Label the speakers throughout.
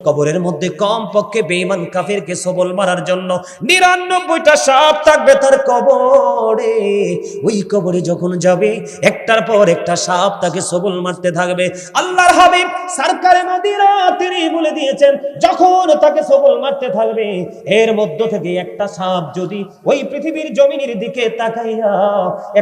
Speaker 1: কবরের মধ্যে কম পক্ষে বেঈমান কাফেরকে সবল মারার জন্য 99টা সাপ থাকবে তার কবরে। ওই কবরে যখন যাবে একটার পর একটা সাপ তাকে সবল মারতে থাকবে। আল্লাহর হাবিব সরকারে মদিনা তিনি বলে দিয়েছেন, যখন তাকে সবল মারতে থাকবে এর মধ্য থেকে একটা সাপ যদি ওই পৃথিবীর জমিনের দিকে তাকাইয়া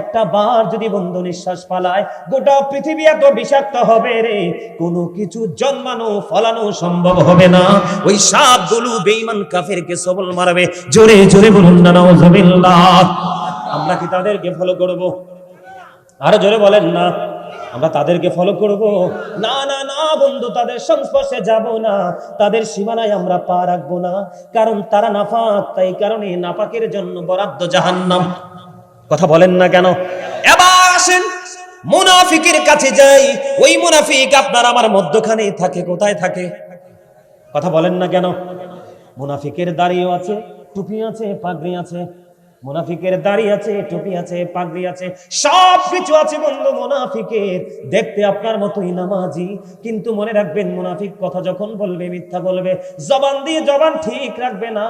Speaker 1: একটা বার যদি বন্ধ নিঃশ্বাস ফালায়, গোটা পৃথিবী এত বিষাক্ত হবে রে, কোনো কিছু জন্মানো ফলানো সম্ভব হবে না। ওই সাপগুলো বেঈমান কাফেরকে সবল মারবে। জোরে জোরে বলুন না নাউজুবিল্লাহ। আমরা কি তাদেরকে ফলো করব? আরো জোরে বলেন না, আমরা তাদেরকে ফলো করব? না না না বন্ধু, তাদের সংস্পর্শে যাব না, তাদের সীমানায় আমরা পা রাখবো না, কারণ তারা নাপাক। তাই কারণে নাপাকের জন্য বরাদ্দ জাহান্নাম। কথা বলেন না কেন? এবার আসেন মুনাফিকের কাছে যাই। ওই মুনাফিক আপনার আমার মধ্যখানে থাকে। কোথায় থাকে? কথা বলেন না কেন? মুনাফিকের দাড়িও আছে, টুপি আছে, পাগড়ি আছে। মুনাফিকের দাড়ি আছে, টুপি আছে, পাগড়ি আছে, সব কিছু আছে বন্ধু মুনাফিকের। দেখতে আপনার মতোই নামাজি, কিন্তু মনে রাখবেন মুনাফিক কথা যখন বলবে মিথ্যা বলবে। জবান দিয়ে জবান ঠিক রাখবে না।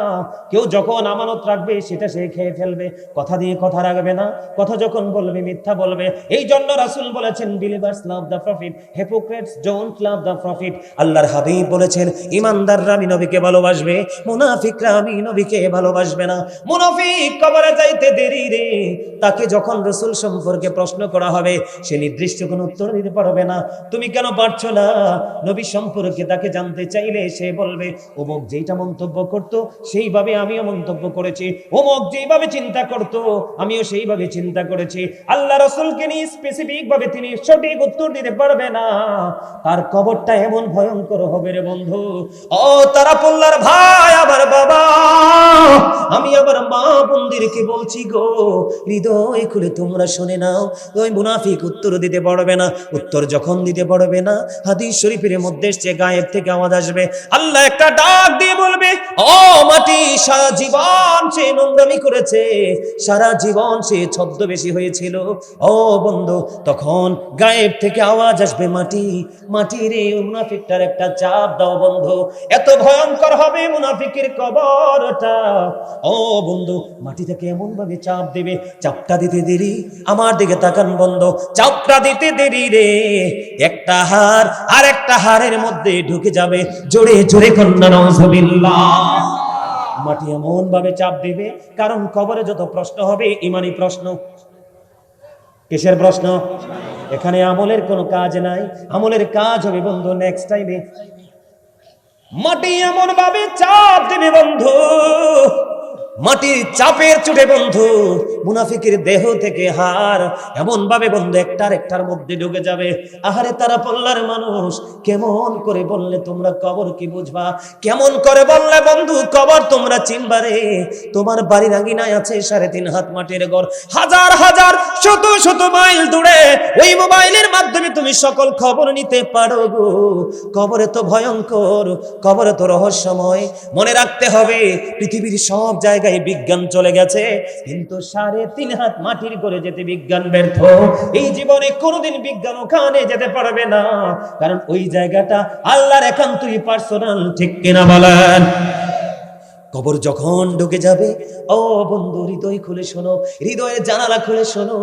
Speaker 1: কেউ যখন আমানত রাখবে সেটা সে খেয়ে ফেলবে। কথা দিয়ে কথা রাখবে না। কথা যখন বলবে মিথ্যা বলবে। এই জন্য রাসূল বলেছেন, believers love the profit, hypocrites don't love the profit. আল্লাহর হাবিব বলেছেন, ইমানদাররা আমি নবীকে ভালোবাসবে, মুনাফিকরা আমি নবীকে ভালোবাসবে না। মুনাফিক যাইতে দেরি রে, তাকে যখন রাসূল সম্পর্কে প্রশ্ন করা হবে সে নির্দিষ্ট কোনো উত্তর দিতে পারবে না। তুমি কেন পারছো না? নবী সম্পর্কে তাকে জানতে চাইলে সে বলবে, অমুক যেটা মন্তব্য করতো সেইভাবে আমিও মন্তব্য করেছি, অমুক যেভাবে চিন্তা করতো আমিও সেইভাবে চিন্তা করেছি। আল্লাহ রাসূলকে নিয়ে স্পেসিফিক ভাবে তিনি সঠিক উত্তর দিতে পারবে না। তার কবরটা এমন ভয়ঙ্কর হবে রে বন্ধু। ও তারা পল্লার ভাই, আমার বাবা, আমি আবার মা বোনদের কি বলছি গো, হৃদয় খুলে তোমরা শুনে নাও। ওই মুনাফিক উত্তর দিতে পারবে না। উত্তর যখন দিতে পারবে না, হাদিস শরীফের মধ্যে এসেছে গায়েব থেকে আওয়াজ আসবে, আল্লাহ একটা ডাক দিয়ে বলবে, ও মাটি, সারা জীবন সে নোংরামি করেছে, সারা জীবন সে ছদ্মবেশী হয়েছিল। ও বন্ধু, তখন গায়েব থেকে আওয়াজ আসবে, মাটি, মাটি রে, মুনাফিকটার একটা চাপ দাও বন্ধু। এত ভয়ঙ্কর হবে মুনাফিকের কবরটা। ও বন্ধু, মাটি থেকে এমন ভাবে চাপ দেবে, চাপটা দিতে দেরি, আমার দিকে তাকান বন্ধু, চাপটা দিতে দেরি রে, একটা হাড় আর একটা হাড়ের মধ্যে ঢুকে যাবে। জোরে জোরে কন্যা নাউজুবিল্লাহ। মাটি এমন ভাবে চাপ দিবে, কারণ কবরে যত প্রশ্ন হবে ইমানি প্রশ্ন। কিসের প্রশ্ন? এখানে আমলের কোনো কাজ নাই, আমলের কাজ হবে বন্ধু নেক্সট টাইমে। মাটি এমন ভাবে চাপ দেবে বন্ধু, মাটির চাপের চোটে বন্ধু মুনাফিকের দেহ থেকে হাড় এমন ভাবে বন্ধু একটার মধ্যে ঢুকে যাবে। আহারে তারা পল্লার মানুষ, কেমন করে বললে তোমরা কবর কি বুঝবা? কেমন করে বললে বন্ধু কবর তোমরা চিনবারে? তোমার বাড়ির আঙিনায় আছে 3.5 হাত মাটির ঘর, হাজার হাজার শত শত মাইল দূরে। ওই মোবাইলের মাধ্যমে তুমি সকল খবর নিতে পারো গো। কবরে তো ভয়ঙ্কর, কবরে তো রহস্যময়। মনে রাখতে হবে, পৃথিবীর সব জায়গায় বিজ্ঞান চলে গেছে, কিন্তু 3.5 হাত মাটির করে যেতে বিজ্ঞান ব্যর্থ। এই জীবনে কোনোদিন বিজ্ঞান ওখানে যেতে পারবে না, কারণ ওই জায়গাটা আল্লাহর একান্তই পার্সোনাল। ঠিক কিনা বলেন? কবর যখন ঢুকে যাবে, ও বন্ধু হৃদয় খুলে শোনো, হৃদয়ের জানালা খুলে শোনো।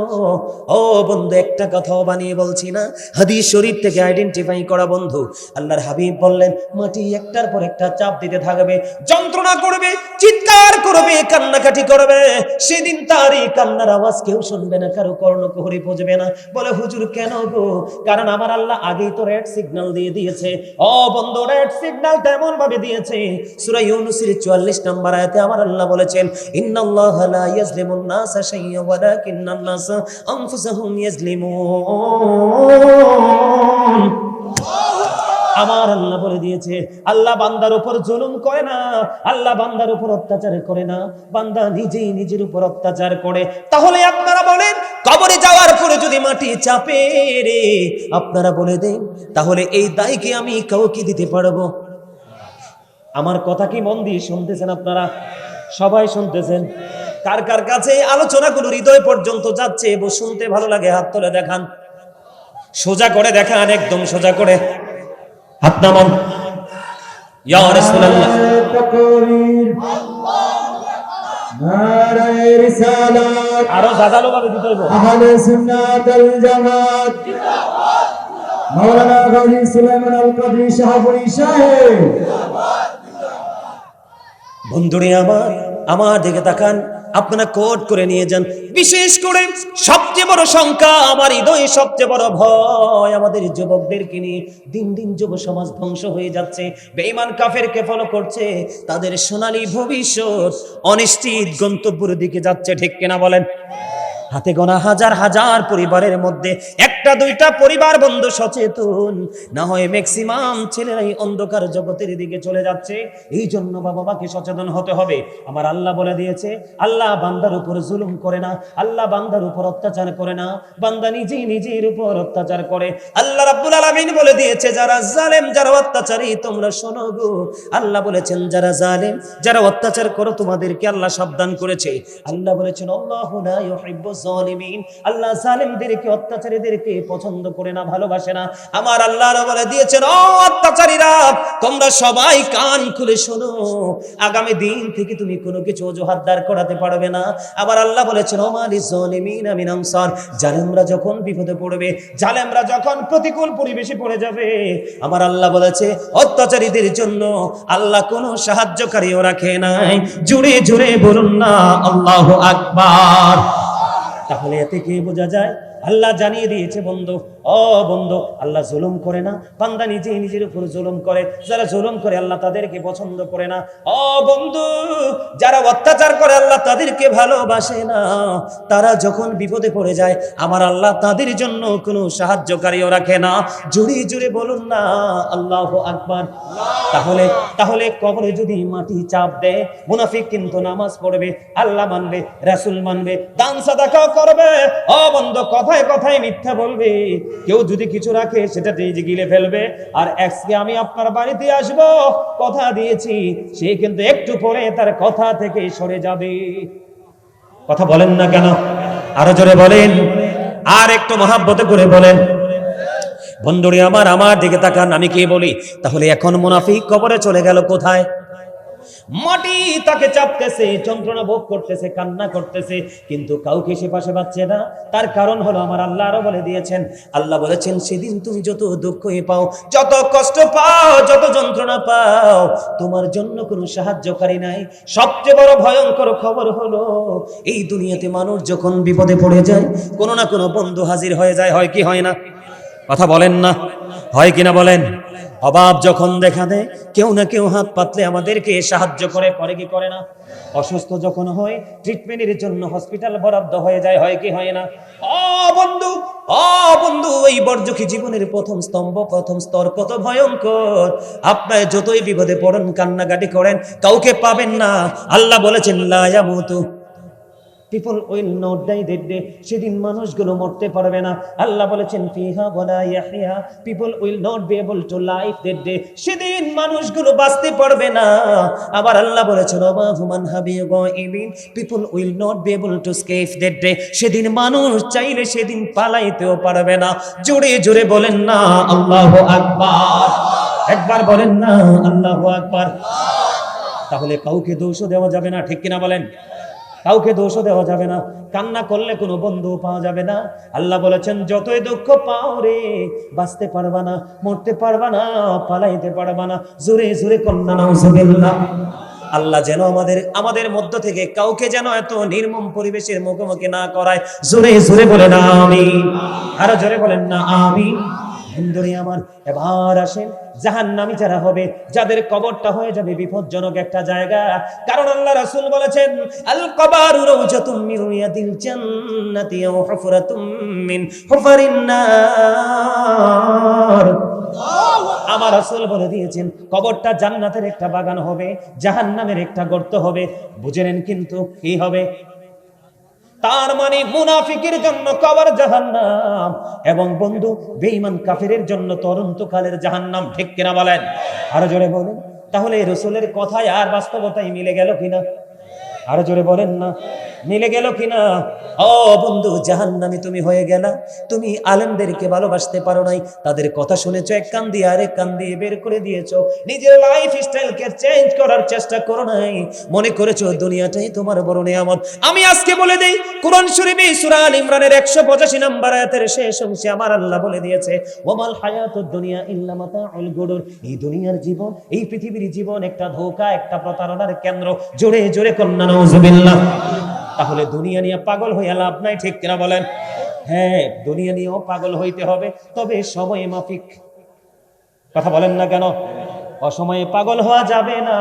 Speaker 1: ও বন্ধু, একটা কথাও বানিয়ে বলছি না, হাদিস শরীফ থেকে আইডেন্টিফাই করা বন্ধু। আল্লাহর হাবিব বললেন, মাটি একটার পর একটা চাপ দিতে থাকবে, যন্ত্রণা করবে, চিৎকার করবে, কান্নাকাটি করবে। সেদিন তার এই কান্নার আওয়াজ কেউ শুনবে না, কারো কর্ণকুহরে পৌঁছবে না। বলে হুজুর কেন গো? কারণ আমার আল্লাহ আগেই তো রেড সিগন্যাল দিয়ে দিয়েছে। ও বন্ধু, রেড সিগন্যালটা এমন ভাবে দিয়েছে, সূরা ইউনূসের 44 নম্বর আয়াতে আমার আল্লাহ বলেছেন, ইন্নাল্লাহা লা ইয়াজলিমুন নাসা শাইয়্যান ওয়ালাকিন্নান নাসা আনফুসাহুম ইয়াজলিমুন। আমার আল্লাহ বলে দিয়েছে, আল্লাহ বান্দার উপর জুলুম করে না, আল্লাহ বান্দার উপর অত্যাচার করে না, বান্দা নিজেই নিজের উপর অত্যাচার করে। তাহলে আপনারা বলেন, কবরে যাওয়ার পরে যদি মাটি চাপে রে, আপনারা বলে দেন, তাহলে এই দায়কে আমি কাউকে দিতে পারবো? আমার কথা কি মন দিয়ে শুনতেছেন আপনারা? সবাই শুনতেছেন? কার কার কাছে এই আলোচনাগুলো হৃদয় পর্যন্ত যাচ্ছে এবং শুনতে ভালো লাগে হাত তুলে দেখান, সোজা করে দেখান, একদম সোজা করে হাত নামান। ইয়া রাসূলুল্লাহ।
Speaker 2: নারায়ে রিসালাত,
Speaker 1: আরো জাগালো ভাবে দিতে হইব।
Speaker 2: আহলে সুন্নাত ওয়াল জামাত, মাওলানা গাজী সুলাইমান আল কাদরি শাহপুরী সাহেব।
Speaker 1: বন্ধুরে আমার দিকে তাকান, আপনারা কোট করে নিয়ে যান। বিশেষ করে সবচেয়ে বড় শঙ্কা, আমার হৃদয়ে সবচেয়ে বড় ভয় আমাদের যুবকদেরকে নিয়ে। দিন দিন যুব সমাজ ধ্বংস হয়ে যাচ্ছে, বেঈমান কাফেরকে ফলো করছে, তাদের সোনালী ভবিষ্যৎ অনিশ্চিত গন্তব্যের দিকে যাচ্ছে, ঠিক কিনা বলেন? হাতে গোনা হাজার হাজার পরিবারের মধ্যে একটা দুইটা পরিবার বন্ধু সচেতন না হয় ম্যাক্সিমাম ছেলেরাই অন্ধকার জগতের দিকে চলে যাচ্ছে। এই জন্য বাবা মাকে সচেতন হতে হবে। আমার আল্লাহ বলে দিয়েছে, আল্লাহ বান্দার উপর জুলুম করে না, আল্লাহ বান্দার উপর অত্যাচার করে না, বান্দা নিজেই নিজের উপর অত্যাচার করে। আল্লাহ রাব্বুল আলামিন বলে দিয়েছে, যারা জালেম যারা অত্যাচারী তোমরা শোনো গো। আল্লাহ বলেছেন যারা জালেম যারা অত্যাচার করো তোমাদেরকে আল্লাহ সাবধান করেছে। আল্লাহ বলেছেন আল্লাহু লা ইউহিব্বুজ জালিমিন, আল্লাহ জালেমদেরকে অত্যাচারীদেরকে পছন্দ করে না, ভালোবাসে না। আমার আল্লাহ বলে দিয়েছেন, ও অত্যাচারীরা তোমরা সবাই কান খুলে শোনো, আগামী দিন থেকে তুমি কোনো কিছু অজুহাত দাঁড় করাতে পারবে না। আবার আল্লাহ বলেছেন ওমালিজ জালিমিনা মিন আনসার, জালেমরা যখন বিপদে পড়বে, জালেমরা যখন প্রতিকূল পরিবেশে পড়ে যাবে, আমার আল্লাহ বলেছে অত্যাচারীদের জন্য আল্লাহ কোনো সাহায্যকারীও রাখে নাই। জুড়ে জুড়ে বলুন না আল্লাহু আকবার। তাহলে এতে কি বোঝা যায়? আল্লাহ জানিয়ে দিয়েছে বন্ধু, ও বন্ধু, আল্লাহ জুলুম করে না, বান্দা নিজে নিজের উপর জুলুম করে। যারা জুলুম করে আল্লাহ তাদেরকে পছন্দ করে না। ও বন্ধু, যারা অত্যাচার করে আল্লাহ তাদেরকে ভালোবাসে না। তারা যখন বিপদে পড়ে যায় আমার আল্লাহ তাদের জন্য কোনো সাহায্যকারীও রাখে না। জুড়ে জুড়ে বলুন না আল্লাহু আকবার। তাহলে কবরে যদি মাটি চাপ দেয়, মুনাফিক কিন্তু নামাজ পড়বে, আল্লাহ মানবে, রাসূল মানবে, দান সাদাকা করবে। ও বন্ধু, কথায় কথায় মিথ্যা বলবে। কেউ যদি কিছু রাখে সেটা নিজে গিলে ফেলবে। আর আজকে আমি আপনার বাড়িতে আসব, কথা দিয়েছি, সে কিন্তু একটু পরে তার কথা থেকে সরে যাবে। কথা বলেন না কেন? আরো জোরে বলেন, আর একটু মহাব্বতে করে বলেন। বন্ধুরে আমার দিকে তাকান, আমি কি বলি? তাহলে এখন মুনাফিক কবরে চলে গেল কোথায়? মাটি তাকে চাপতেছে, যন্ত্রণা ভোগ করতেছে, কান্না করতেছে, কিন্তু কাউকে সে পাশে পাচ্ছে না। তার কারণ হলো আমার আল্লাহ আরো বলে দিয়েছেন, আল্লাহ বলেছেন সেদিন তুমি যত দুঃখই পাও, যত কষ্ট পাও, যত যন্ত্রণা পাও, তোমার জন্য কোনো সাহায্যকারী নাই। সবচেয়ে বড় ভয়ঙ্কর খবর হলো এই দুনিয়াতে মানুষ যখন বিপদে পড়ে যায়, কোনো না কোনো বন্ধু হাজির হয়ে যায়, হয় কি হয় না? কথা বলেন না, হয় কিনা বলেন? অভাব যখন দেখা দেয় কেউ না কেউ হাত পাতলে আমাদেরকে সাহায্য করে, করে কি করে না? অসুস্থ যখন হয় ট্রিটমেন্টের জন্য হসপিটাল বরাদ্দ হয়ে যায়, হয় কি হয় না? বন্ধু, এই বর্জকি জীবনের প্রথম স্তম্ভ, প্রথম স্তর কত ভয়ঙ্কর। আপনার যতই বিপদে পড়েন, কান্নাকাটি করেন, কাউকে পাবেন না। আল্লাহ বলেছেন লা ইয়ামুতু, people will not die that day, সেদিন মানুষগুলো মরতে পারবে না। আল্লাহ বলেছেন ফিহা ওয়ালা ইয়াহইয়া, people will not be able to live that day, সেদিন মানুষগুলো বাঁচতে পারবে না। আবার আল্লাহ বলেছেন ওমা হুমান হাবিগাইবিন, people will not be able to escape that day, সেদিন মানুষ চাইলে সেদিন পালাইতেও পারবে না। জোরে জোরে বলেন না আল্লাহু আকবার। একবার বলেন না আল্লাহু আকবার। তাহলে কাউকে দোষও দেওয়া যাবে না, ঠিক কিনা বলেন? কাউকে দোষও দেওয়া যাবে না। কান্না করলে কোনো বন্ধু পাওয়া যাবে না। আল্লাহ বলেছেন যতই দুঃখ পাও রে, বাঁচতে পারবা না, মরতে পারবা না, পালাইতে পারবা না। জোরে জোরে কন্যা নাউজুবিল্লাহ। আল্লাহ যেন আমাদের মধ্য থেকে কাউকে যেন এত নির্মম পরিবেশের মুখোমুখি না করায়। জোরে জোরে বলেন আমিন। আরো জোরে বলেন না আমিন। বন্ধুরে আমার, এবার আসেন জাহান্নামী যারা হবে, যাদের কবরটা হয়ে যাবে বিপজ্জনক একটা জায়গা। কারণ আল্লাহ রাসূল বলেছেন আল কবরু রাউজাতুম মিন রিয়াদিল জান্নাতি ওয়া হুফরাতুম মিন হুফারিন নার। আমার রাসূল বলে দিয়েছেন কবরটা জান্নাতের একটা বাগান হবে, জাহান্নামের একটা গর্ত হবে। বুঝে নেন কিন্তু কি হবে? তার মানে মুনাফিকের জন্য কবর জাহান্নাম, এবং বন্ধু বেঈমান কাফিরের জন্য তরন্তকালের জাহান্নাম, ঠিক কিনা বলেন? আরো জোরে বলেন। তাহলে রাসূলের কথায় আর বাস্তবতায় মিলে গেল কিনা? আরো জোরে বলেন না। মিলে গেল কিনা? ও বন্ধু, জাহান্নামী তুমি হয়ে গেলা। তুমি আলেমদেরকে ভালোবাসতে পারো নাই, তাদের কথা শুনেছো, এক কান দিয়ে আরেক কান দিয়ে বের করে দিয়েছো, নিজের লাইফ স্টাইলকে চেঞ্জ করার চেষ্টা করো নাই, মনে করেছো দুনিয়াটাই তোমার বড় নিয়ামত। আমি আজকে বলে দেই, কোরআন শরীফে সূরা আল ইমরানের 185 নম্বর আয়াতের শেষ অংশে আমার আল্লাহ বলে দিয়েছে, ওয়ামাল হায়াতুদ দুনিয়া ইল্লা মাতাউল গুরুর। এই দুনিয়ার জীবন, এই পৃথিবীর জীবন একটা ধোঁকা, একটা প্রতারণার কেন্দ্র। জোরে জোরে কন্যা নাউজুবিল্লাহ। তাহলে দুনিয়া নিয়ে পাগল হইয়া লাভ নাই, ঠিক কিনা বলেন? হ্যাঁ, দুনিয়া নিয়েও পাগল হইতে হবে, তবে সময় মাফিক। কথা বলেন না কেন? অসময়ে পাগল হওয়া যাবে না।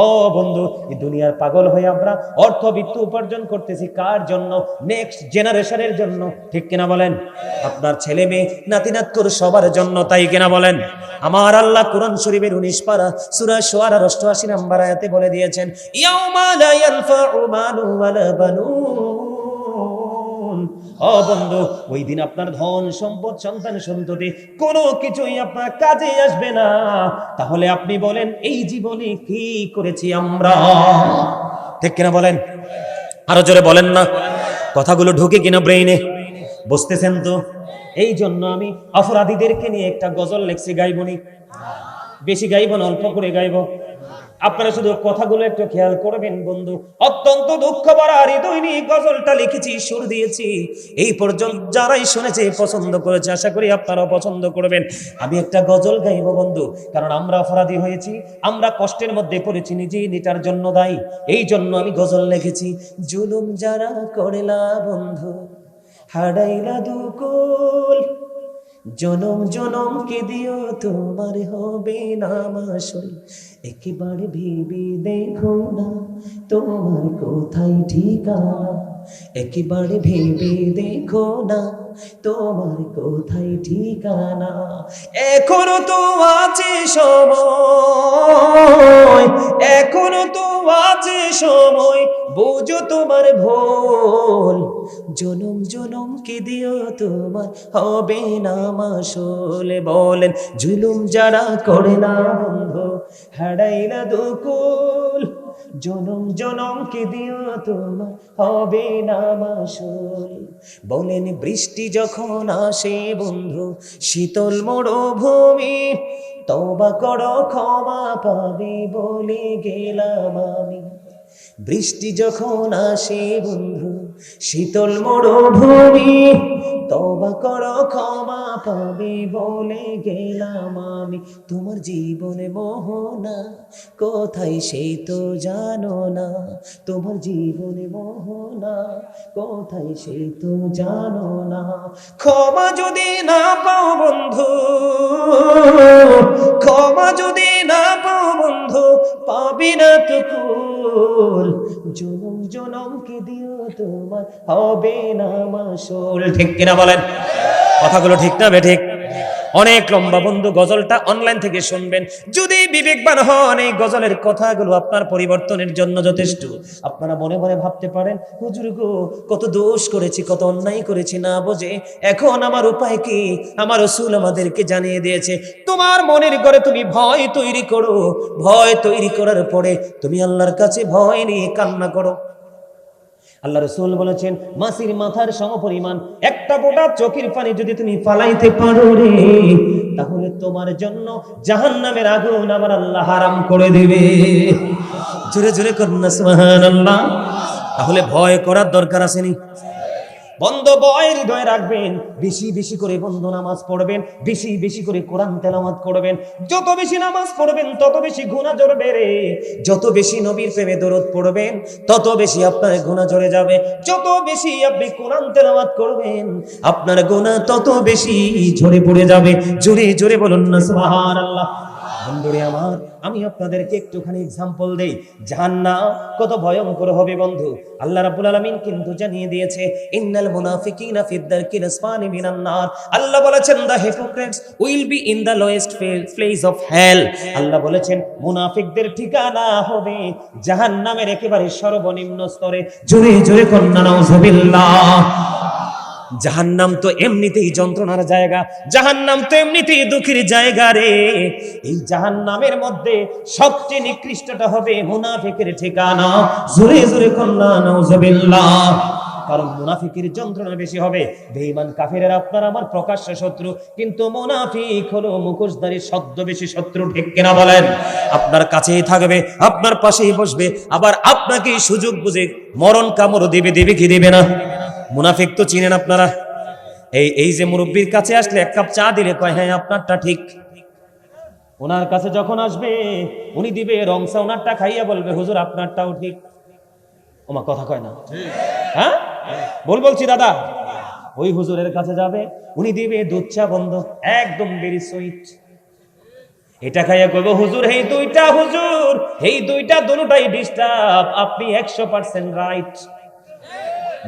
Speaker 1: ও বন্ধু, এই দুনিয়ার পাগল হয়ে আমরা অর্থবিত্ত উপার্জন করতেছি কার জন্য? নেক্সট জেনারেশনের জন্য, ঠিক কিনা বলেন? আপনার ছেলে মেয়ে নাতি নাতকুর সবার জন্য, তাই কিনা বলেন? আমার আল্লাহ কোরআন শরীফের 19 পারা সূরা শুআরা 88 নম্বর আয়াতে বলে দিয়েছেন, ইয়াউমা লা ইয়ানফাউ মালু ওয়ালা বানুন। ও বন্ধু, ওই দিন আপনার ধন সম্পদ সন্তান সন্ততি কোনো কিছুই আপনার কাজে আসবে না। তাহলে আপনি বলেন, এই জীবনে কি করেছি আমরা? ঠিক কিনা বলেন? আরো জোরে বলেন না। কথাগুলো ঢুকে কিনা ব্রেইনে? বুঝতেছেন তো? এই জন্য আমি অপরাধীদেরকে নিয়ে একটা গজল লিখছি, গাইবনি? বেশি গাইব না, অল্প করে গাইব। আপনারা শুধু কথাগুলো একটু খেয়াল করবেন বন্ধু। অত্যন্ত দুঃখ ভরা হৃদয় নিয়ে গজলটা লিখেছি, সুর দিয়েছি। এই পর্যন্ত যারাই শুনেছে পছন্দ করেছে, আশা করি আপনারাও পছন্দ করবেন। আমি একটা গজল গাইব বন্ধু, কারণ আমরা অপরাধী হয়েছি, আমরা কষ্টের মধ্যে পড়েছি, নিজেই নিটার জন্য দায়ী। এই জন্য আমি গজল লিখেছি। জুলুম যারা করেলা বন্ধু, হারাইলা দুকুল, জনম জনম কে দিও তোমার হবে না মাসুল। একেবারে ভেবে দেখো না তোমার কোথায় ঠিকানা, একেবারে ভেবে দেখো না তোমার কোথায় ঠিকানা। এখনো তো আছে সময়, এখনো তো আছে সময়, বুঝো তোমার ভুল। জনম জনম কে দিও তোমার হবে না মাসুল। বলেন, জুলুম যারা করে না বন্ধু, হারাইলা দুকুল, জনম জনম কে দিও তোমার হবে না মাসুল। বলেন, বৃষ্টি যখন আসে বন্ধু, শীতল মরুভূমি, তওবা করো ক্ষমা পাবে বলে গেলাম আমি। বৃষ্টি যখন আসে বন্ধু, শীতল মরুভূমি, তওবা করো ক্ষমা পাবে বলে গেলাম আমি। তোমার জীবনে মোহনা কোথায় সেই তো জানো না, তোমার জীবনে মোহনা কোথায় সেই তো জানো না। ক্ষমা যদি না পাও বন্ধু, ক্ষমা যদি না পাও বন্ধু, পাবি না তো কুল। জনম জনম কে দিও তোমার হবে না মাসুল। ঠিক কিনা বলেন? কথাগুলো ঠিক না বেঠিক? অনেক লম্বা বন্ধু, গজলটা অনলাইন থেকে শুনবেন। যদি বিবেকবান হন, এই গজলের কথাগুলো আপনার পরিবর্তনের জন্য যথেষ্ট। আপনারা মনে মনে ভাবতে পারেন, হুজুর গো, কত দোষ করেছি, কত অন্যায় করেছি না বুঝে। এখন আমার উপায় কি? আমার রাসূল আমাদেরকে জানিয়ে দিয়েছে, তোমার মনের ঘরে তুমি ভয় তৈরি করো, ভয় তৈরি করার পরে তুমি আল্লাহর কাছে ভয় নিয়ে কান্না করো। আল্লাহ রাসূল বলেছেন, মাছির মাথার সমপরিমাণ একটা ফোঁটা চোখের পানি যদি তুমি ফালাইতে পারো রে, তাহলে তোমার জন্য জাহান্নামের আগুন আমার আল্লাহ হারাম করে দেবে। জোরে জোরে করুন সুবহানাল্লাহ। তাহলে ভয় করার দরকার আসেনি? বন্ধ ভয় হৃদয়ে রাখবেন, বেশি বেশি করে বন্ধু নামাজ পড়বেন, বেশি বেশি করে কোরআন তেলাওয়াত করবেন। যত বেশি নামাজ পড়বেন তত বেশি গুনাহ ঝরবে রে। যত বেশি নবীর প্রেমে দরুদ পড়বেন তত বেশি আপনার গুনাহ ঝরে যাবে। যত বেশি আপনি কোরআন তেলাওয়াত করবেন আপনার গুনাহ তত বেশি ঝরে পড়ে যাবে। জোরে জোরে বলুন না সুবহানাল্লাহ। বন্ধুরে আমার, আমি আপনাদেরকে একটুখানি এক্সাম্পল দেই, জাহান্নাম কত ভয়ঙ্কর হবে বন্ধু। আল্লাহ রাব্বুল আলামিন কিন্তু জানিয়ে দিয়েছে, ইন্নাল মুনাফিকিনা ফিদ দারকিল আসফালি মিনান নার। আল্লাহ বলেছেন, the hypocrites will be in the lowest place of hell. Allah বলেছেন, মুনাফিকদের ঠিকানা হবে জাহান্নামের একেবারে সর্বনিম্ন স্তরে। জোরে জোরে কন্যা নাউজুবিল্লাহ। জাহান্নাম তো এমনিতেই যন্ত্রণার জায়গা, জাহান্নাম তো এমনিতেই দুঃখের জায়গা রে। এই জাহান্নামের মধ্যে সবচেয়ে নিকৃষ্টটা হবে মুনাফিকের ঠিকানা। জোরে জোরে কন্যা নাউজুবিল্লাহ। কারণ মুনাফিকের যন্ত্রণা বেশি হবে। বেঈমান কাফেরের আপনার আমার প্রকাশ্য শত্রু, কিন্তু মুনাফিক হলো মুখোশধারী ছদ্মবেশী শত্রু। ঠিক কিনা বলেন? আপনার কাছেই থাকবে, আপনার পাশেই বসবে, আবার আপনাকে সুযোগ বুঝে মরণ কামড় দিবে। দিবে কি দিবে না? মুনাফিক তো চিনেন আপনারা। এই যে মুরব্বীর কাছে আসলে এক কাপ চা দিলে কয় হ্যাঁ আপনারটা ঠিক। ওনার কাছে যখন আসবে উনি দিবে রং চা, ওনারটা খাইয়া বলবে হুজুর আপনারটাও ঠিক। ওমা কথা কয় না? হ্যাঁ বলছি দাদা। ওই হুজুরের কাছে যাবে, উনি দিবে দুধ চা বন্ধ, একদম ভেরি সুইট। এটা খাইয়া কইব হুজুর এই দুইটা, হুজুর এই দুইটা দুটোটাই ডিস্টার্ব, আপনি 100% রাইট।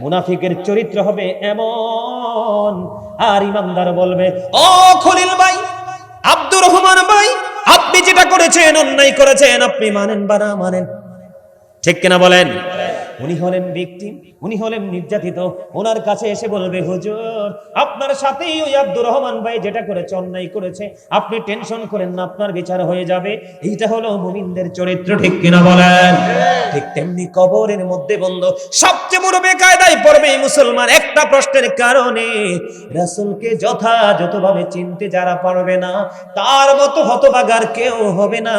Speaker 1: মুনাফিকের চরিত্র হবে এমন। আর ইমানদার বলবে ও খলিল ভাই, আব্দুর রহমান ভাই, আপনি যেটা করেছেন অন্যায় করেছেন, আপনি মানেন বা না মানেন। ঠিক কিনা বলেন? উনি হলেন ভিকটিম, উনি হলেন নির্যাতিত। ওনার কাছে এসে বলবে হুজুর আপনার সাথেই ওই আব্দুর রহমান ভাই যেটা করেছে অন্যায় করেছে, আপনি টেনশন করেন না, আপনার বিচার হয়ে যাবে। এইটা হলো মুমিনদের চরিত্র। ঠিক কিনা বলেন? ঠিক তেমনি কবরের মধ্যে বন্ধু সবচেয়ে বড় বেকায়দায় পড়বে মুসলমান একটা প্রশ্নের কারণে। রাসূলকে যথাযথভাবে চিনতে যারা পারবে না, তার মতো হতভাগার কেউ হবে না।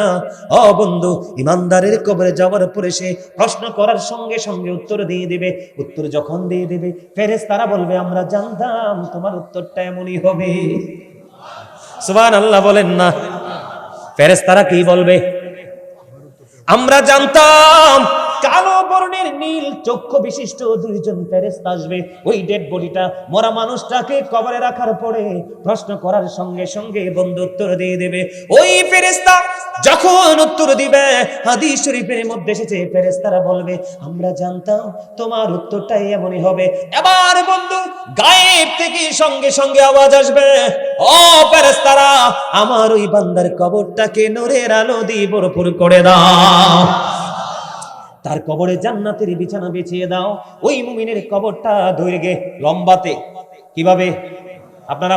Speaker 1: ও বন্ধু, ইমানদারের কবরে যাওয়ার পরে সে প্রশ্ন করার সঙ্গে সঙ্গে উত্তর দিয়ে দিবে। উত্তর যখন দিয়ে দিবে, ফেরেশতারা বলবে আমরা জানতাম তোমার উত্তরটা এমনই হবে। সুবহানাল্লাহ বলেন না? ফেরেশতারা কি বলবে? আমরা জানতাম। কালো বর্ণের নীল চক্ষু বিশিষ্ট দুইজন ফেরেশতা আসবে। ওই ডেড বডিটা, মরা মানুষটাকে কবরে রাখার পরে প্রশ্ন করার সঙ্গে সঙ্গে বন্ধু উত্তর দিয়ে দেবে। ওই ফেরেশতা যখন উত্তর দিবে, হাদিস শরীফের মধ্যে এসেছে ফেরেশতারা বলবে আমরা জানতাম তোমার উত্তরটাই এমনই হবে। এবার বন্ধু গায়েব থেকে সঙ্গে সঙ্গে আওয়াজ আসবে, ও ফেরেশতারা আমার ওই বান্দার কবরটাকে নূরের আলো দিয়ে ভরপুর করে দাও। তার কবরে জান্নাতের বিছানা বিছিয়ে দাও। ওই মুমিনের কবরটা দৈর্ঘ্যে লম্বাতে কিভাবে? আপনারা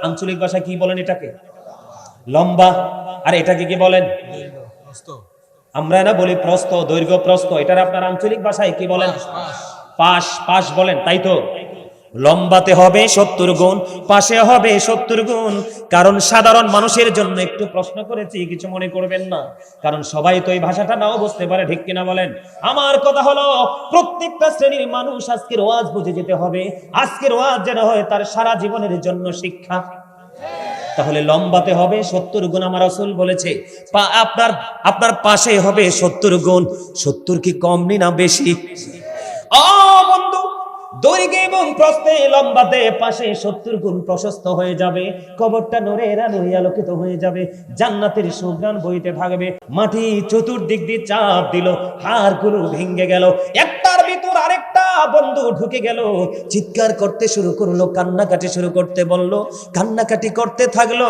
Speaker 1: আঞ্চলিক ভাষায় কি বলেন এটাকে? লম্বা। আর এটাকে কি বলেন? আমরা না বলি প্রস্থ, দৈর্ঘ্য প্রস্থ। এটার আপনার আঞ্চলিক ভাষায় কি বলেন? পাশ। পাশ বলেন, তাই তো? লম্বাতে হবে 70 গুণ, পাশে হবে 70 গুণ। কারণ সাধারণ মানুষের জন্য একটু প্রশ্ন করেছি, কিছু মনে করবেন না, কারণ সবাই তো এই ভাষাটা নাও বুঝতে পারে। ঠিক কিনা বলেন? আমার কথা হলো প্রত্যেকটা শ্রেণীর মানুষ আজকের ওয়াজ বুঝে যেতে হবে। আজকের ওয়াজ যেন হয় তার সারা জীবনের জন্য শিক্ষা। তাহলে লম্বাতে হবে 70 গুণ আমার রাসূল বলেছে। আপনার পাশে হবে 70 গুণ। 70 কি কম না বেশি? ও বন্ধু, দৈর্ঘ্যে এবং প্রস্থে লম্বাতে পাশে 70 গুণ প্রশস্ত হয়ে যাবে। কবরটা নূরের আলোয় আলোকিত হয়ে যাবে। জান্নাতের সুঘ্রাণ বইতে থাকবে। মাটি চতুর্দিক দিয়ে চাপ দিল, হাড়গুলো ভেঙে গেল, একটার ভিতর আরেকটা বন্ধু ঢুকে গেল। চিৎকার করতে শুরু করলো, কান্নাকাটি শুরু করতে বললো, কান্নাকাটি করতে থাকলো।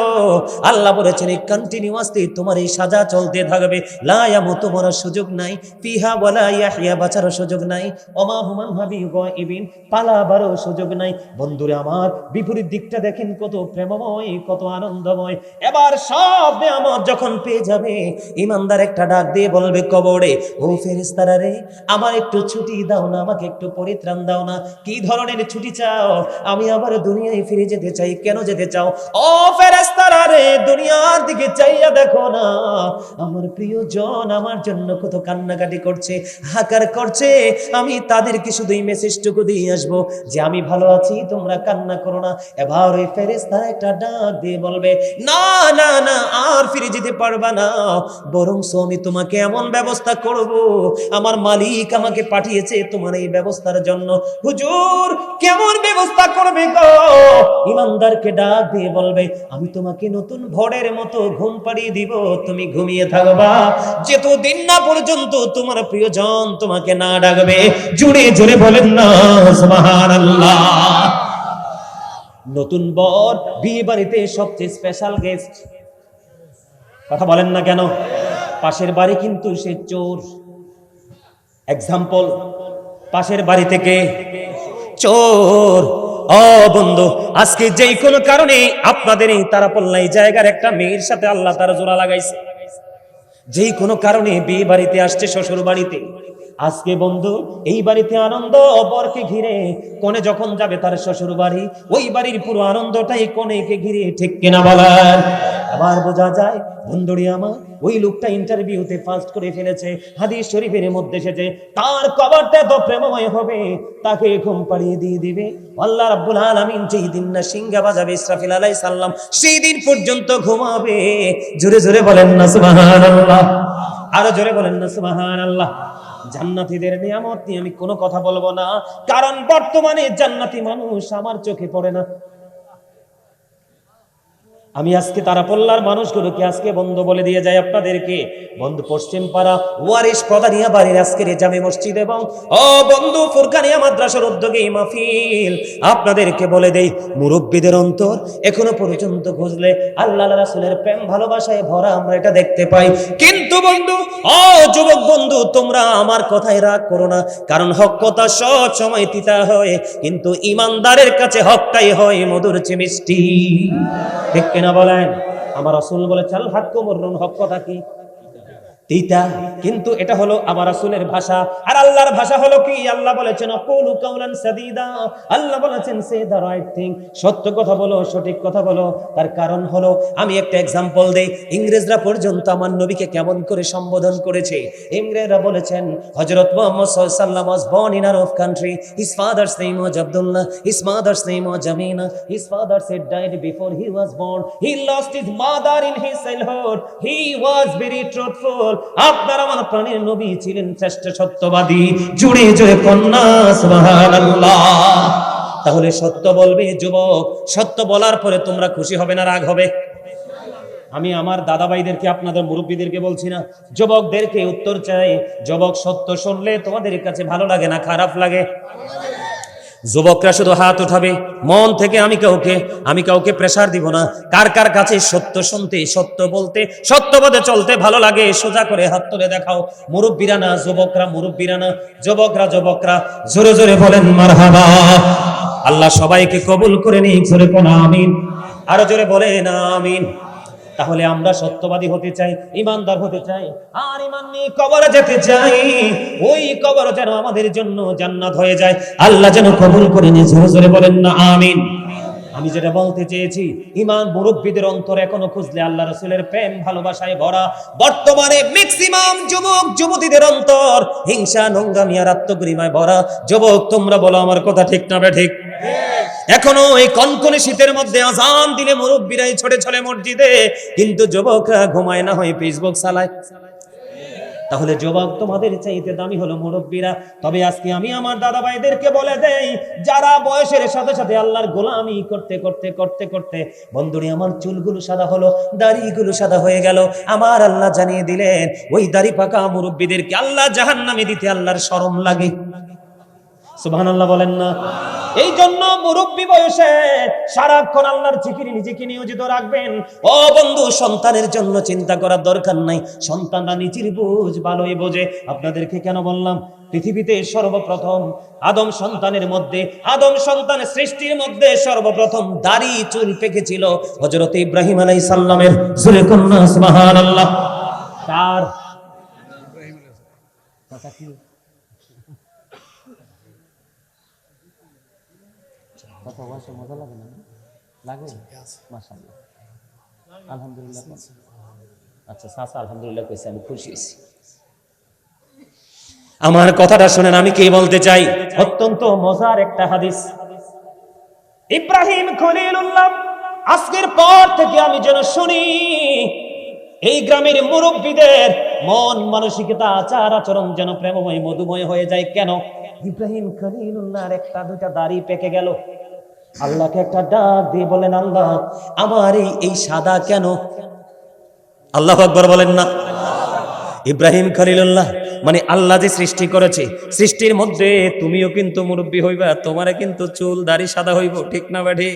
Speaker 1: আল্লাহ বলেছেন এই কন্টিনিউয়াসলি তোমার এই সাজা চলতে থাকবে। লা ইয়ামুতু, মরার সুযোগ নাই, ফিহা ওয়ালা ইয়াহইয়া, বাঁচার সুযোগ নাই, ওমা হুমান হাবি গায়বিন, পালাবারও সুযোগ নাই। বন্ধুরে আমার, বিপরীত দিকটা দেখেন কত প্রেমময়, কত আনন্দময়। এবার সব নিয়ামত যখন পেয়ে যাবে, ইমানদার একটা ডাক দিয়ে বলবে কবরে, ও ফেরেশতারা রে, আমার একটু ছুটি দাও না, আমাকে একটু পরিত্রাণ দাও না। কি ধরনের ছুটি চাও? আমি আবার দুনিয়ায় ফিরে যেতে চাই। কেন যেতে চাও? ও ফেরেশতারা রে, দুনিয়ার দিকে চাইয়া দেখো না, আমার প্রিয়জন আমার জন্য কত কান্নাকাটি করছে, হাকার করছে। আমি তাদেরকে শুধু এই মেসেজটুকু দিয়ে আসবো যে আমি ভালো আছি, তোমরা কান্না করো না। এবার ওই ফেরেশতারা একটা ডাক দিয়ে বলবে, না না না, আর ফিরে যেতে পারবা না, বরং আমি তোমাকে এমন ব্যবস্থা করব, আমার মালিক আমাকে পাঠিয়েছে তোমার এই ব্যবস্থার জন্য। হুজুর কেমন ব্যবস্থা করবে গো? ইমানদারকে ডাক দিয়ে বলবে, আমি তোমাকে নতুন ভোরের মতো ঘুম পাড়িয়ে দিব, তুমি ঘুমিয়ে থাকবা যতদিন না পর্যন্ত তোমার প্রিয়জন তোমাকে না ডাকবে। জুড়ে জুড়ে বলেন না সুবহানাল্লাহ। নতুন বর বিয়ে বাড়িতে সবচেয়ে স্পেশাল গেস্ট। কথা বলেন না কেন? পাশের বাড়ি কিন্তু সে চোর। এক্সাম্পল, পাশের বাড়ি থেকে চোর, ও বন্ধু, আজকে যেই কোনো কারণে আপনাদের এই তারাপল্লাই জায়গার একটা মেয়ের সাথে আল্লাহ তার জোড়া লাগাইছে, যেই কোনো কারণে বিয়ে বাড়িতে আসছে, শ্বশুর বাড়িতে, আজকে বন্ধু এই বাড়িতে আনন্দ, বরকে ঘিরে কনে যখন যাবে তার শ্বশুর বাড়ি, ওই বাড়ির পুরো আনন্দটাই কনেকে ঘিরে, ঠিক কিনা বলার? আবার বোঝা যায় বন্ধুরি আমার, ওই লোকটা ইন্টারভিউতে ফার্স্ট করে ফেলেছে, হাদিস শরীফের মধ্যে এসেছে তার কবরটা তো প্রেমময় হবে, তাকে ঘুম পাড়িয়ে দিয়ে দিবে আল্লাহ রাব্বুল আলামিন। যেই দিন না সিংহা বাজাবে ইসরাফিল আলাইহিস সালাম, সেই দিন পর্যন্ত ঘুমাবে। জোরে জোরে বলেন না সুবহানাল্লাহ, আরো জোরে বলেন না সুবহানাল্লাহ। জান্নাতীদের নিয়ামত নিয়ে আমি কোনো কথা বলবো না, কারণ বর্তমানে জান্নাতি মানুষ আমার চোখে পড়ে না। আমি আজকে তারাপল্লার মানুষগুলোকে আজকে বন্ধু বলে দিয়ে যাই আপনাদেরকে, বন্ধু পশ্চিম পাড়া ওয়ারিশ প্রধানিয়া বাড়ির আজকের জামে মসজিদ এবং ও বন্ধু ফুরকানিয়া মাদ্রাসার উদ্যোগে এই মাহফিল, আপনাদেরকে বলে দেই মুরব্বীদের অন্তর এখনো পর্যন্ত খুঁজলে আল্লাহ রাসূলের প্রেম ভালোবাসায় ভরা আমরা এটা দেখতে পাই। কিন্তু বন্ধু, ও যুবক বন্ধু, তোমরা আমার কথায় রাগ করো না, কারণ হক কথা সব সময় তিতা হয়, কিন্তু ইমানদারের কাছে হকটাই হয় মধুর চেয়ে মিষ্টি, ঠিক কিনা বলেন? আমার রাসূল বলেছেন আল হাক্কু মুররুন, হক কথা কি তিতা, কিন্তু এটা হলো আমার রাসূলের ভাষা। আর আল্লাহর ভাষা হলো কি? আল্লাহ বলেছেন আকুলু কাওলান সাদীদা, আল্লাহ বলেছেন সে দা রাইট থিং, সত্য কথা বলো, সঠিক কথা বলো। তার কারণ হলো, আমি একটা एग्जांपल দেই, ইংরেজরা পর্যন্ত আমার নবীকে কেমন করে সম্বোধন করেছে। ইংরেজরা বলেছেন হযরত মুহাম্মদ সাল্লাল্লাহু আলাইহি ওয়াসাল্লাম was born in Arab country, his father's name was Abdullah, his mother's name was Jamina, his father said died before he was born, he lost his mother in his childhood, he was very truthful। আপনার আমার প্রাণের নবী ছিলেন শ্রেষ্ঠ সত্যবাদী, জুড়ে জুড়ে কন্যা সুবহানাল্লাহ। তাহলে সত্য বলবে যুবক, সত্য বলার পরে তোমরা খুশি হবে না রাগ হবে? আমি আমার দাদা ভাইদেরকে, আপনাদের মুরব্বীদেরকে বলছি না, যুবকদেরকে উত্তর চাই। যুবক, সত্য শুনলে তোমাদের কাছে ভালো লাগে না খারাপ লাগে? যুবকরা শুধু হাত উঠাবে মন থেকে, আমি কাউকে প্রেসার দিব না। কার কার কাছে সত্য শুনতে, সত্য বলতে, সত্যপথে চলতে ভালো লাগে, সোজা করে হাত তুলে দেখাও। মুরব্বীরা না, যুবকরা, মুরব্বীরা না, যুবকরা, জোরে জোরে বলেন মারহাবা। আল্লাহ সবাইকে কবুল করে নিক, জোরে কোন আমিন, আরো জোরে বলেন আমিন। তাহলে আমরা সত্যবাদী হতে চাই, ইমানদার হতে চাই, আর ইমান নিয়ে কবরে যেতে চাই। ওই কবর যেন আমাদের জন্য জান্নাত হয়ে যায়, আল্লাহ যেন কবুল করে নিয়ে, জোরে জোরে বলেন না আমিন। আমি যেটা বলতে চেয়েছি, ইমান মুরব্বীদের অন্তর এখনো খুঁজলে আল্লাহ রাসূলের প্রেম ভালোবাসায় ভরা। বর্তমানে ম্যাক্সিমাম যুবক যুবতীদের অন্তর হিংসা, নোংরামি আর আত্মগরিমায় ভরা। যুবক, তোমরা বলো আমার কথা ঠিক না ঠিক? এখনো এই কনকনে শীতের মধ্যে আজান দিলে মুরব্বীরাই ছড়ে ছড়ে মসজিদে, কিন্তু যুবকরা ঘুমায় না, হয় ফেসবুক চালায়। তাহলে যুবক, তোমাদের চাইতে দামি হলো মুরব্বীরা। তবে আজকে আমি আমার দাদা ভাইদেরকে বলে দেই, যারা বয়সের সাথে সাথে আল্লাহর গোলামি করতে করতে করতে করতে বন্ধুরে আমার চুলগুলো সাদা হলো, দাড়িগুলো সাদা হয়ে গেল, আমার আল্লাহ জানিয়ে দিলেন ওই দাড়ি পাকা মুরব্বীদেরকে আল্লাহ জাহান্নামে দিতে আল্লাহর শরম লাগে। সুবহানাল্লাহ বলেন না? এই জন্য মুরব্বী বয়সে সারাক্ষণ আল্লাহর জিকিরে নিজেকে নিয়োজিত রাখবেন। ও বন্ধু, সন্তানের জন্য চিন্তা করার দরকার নাই, সন্তানরা নিজের বুঝ ভালোই বোঝে। আপনাদেরকে কেন বললাম? পৃথিবীতে সর্বপ্রথম আদম সন্তানের মধ্যে, আদম সন্তানের সৃষ্টির মধ্যে সর্বপ্রথম দাড়ি চুল পেকেছিল হযরত ইব্রাহিম আলাইহিস সালামের। জোরে কন্যা সুবহানাল্লাহ। তার কথা বলতে মজা লাগে না? লাগে? মাশাআল্লাহ, আলহামদুলিল্লাহ। আচ্ছা চাচা আলহামদুলিল্লাহ কইছে, আমি খুশি হয়েছি। আমার কথাটা শুনেন, আমি কি বলতে চাই। অত্যন্ত মজার একটা হাদিস। ইব্রাহিম খলিলুল্লাহ, আজকের পর থেকে আমি যেন শুনি এই গ্রামের মুরব্বীদের মন মানসিকতা, আচার আচরণ যেন প্রেমময় মধুময় হয়ে যায়। কেন? ইব্রাহিম খলিলুল্লাহর একটা দুইটা দাড়ি পেকে গেল, আল্লাহকে একটা ডাক দিয়ে বলেন, আল্লাহ আমার এই সাদা কেন? আল্লাহু আকবার বলেন না? ইব্রাহিম খলিলুল্লাহ মানে আল্লাহ যে সৃষ্টি করেছে, সৃষ্টির মধ্যে তুমিও কিন্তু মুরব্বী হইবা, তোমারে কিন্তু চুল দাড়ি সাদা হইব, ঠিক না বেঠি?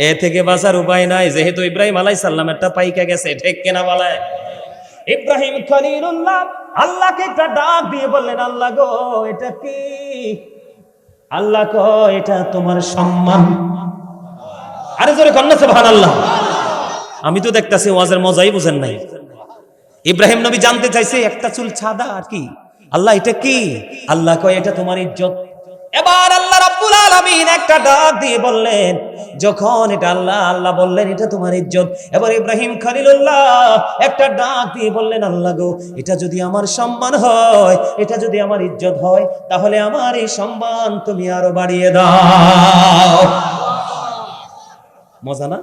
Speaker 1: এ থেকে বাঁচার উপায় নাই, যেহেতু ইব্রাহিম আলাইহিস সালাম একটা পাইকা গেছে, ঠিক কিনা বলে? ইব্রাহিম খলিলুল্লাহ আল্লাহকে একটা ডাক দিয়ে বললেন, আল্লাহ গো এটা কি? আল্লাহ কয় এটা তোমার সম্মান। আরে জোরে কন্যা সুবহানাল্লাহ। আমি তো দেখতাছি ওয়াজের মজাই বুঝেন নাই। ইব্রাহিম নবী জানতে চাইছে একটা চুল ছাদা আর কি, আল্লাহ এটা কি? আল্লাহ কয় এটা তোমার ইজ্জত। এবার আল্লাহ রাব্বুল আলামিন একটা ডাক দিয়ে বললেন, যখন এটা আল্লাহ বললেন এটা তোমার ইজ্জত, এবার ইব্রাহিম খলিলুল্লাহ একটা ডাক দিয়ে বললেন, আল্লাহ গো এটা যদি আমার সম্মান হয়, এটা যদি আমার ইজ্জত হয়, তাহলে আমার এই সম্মান তুমি আরো বাড়িয়ে দাও। মজা না?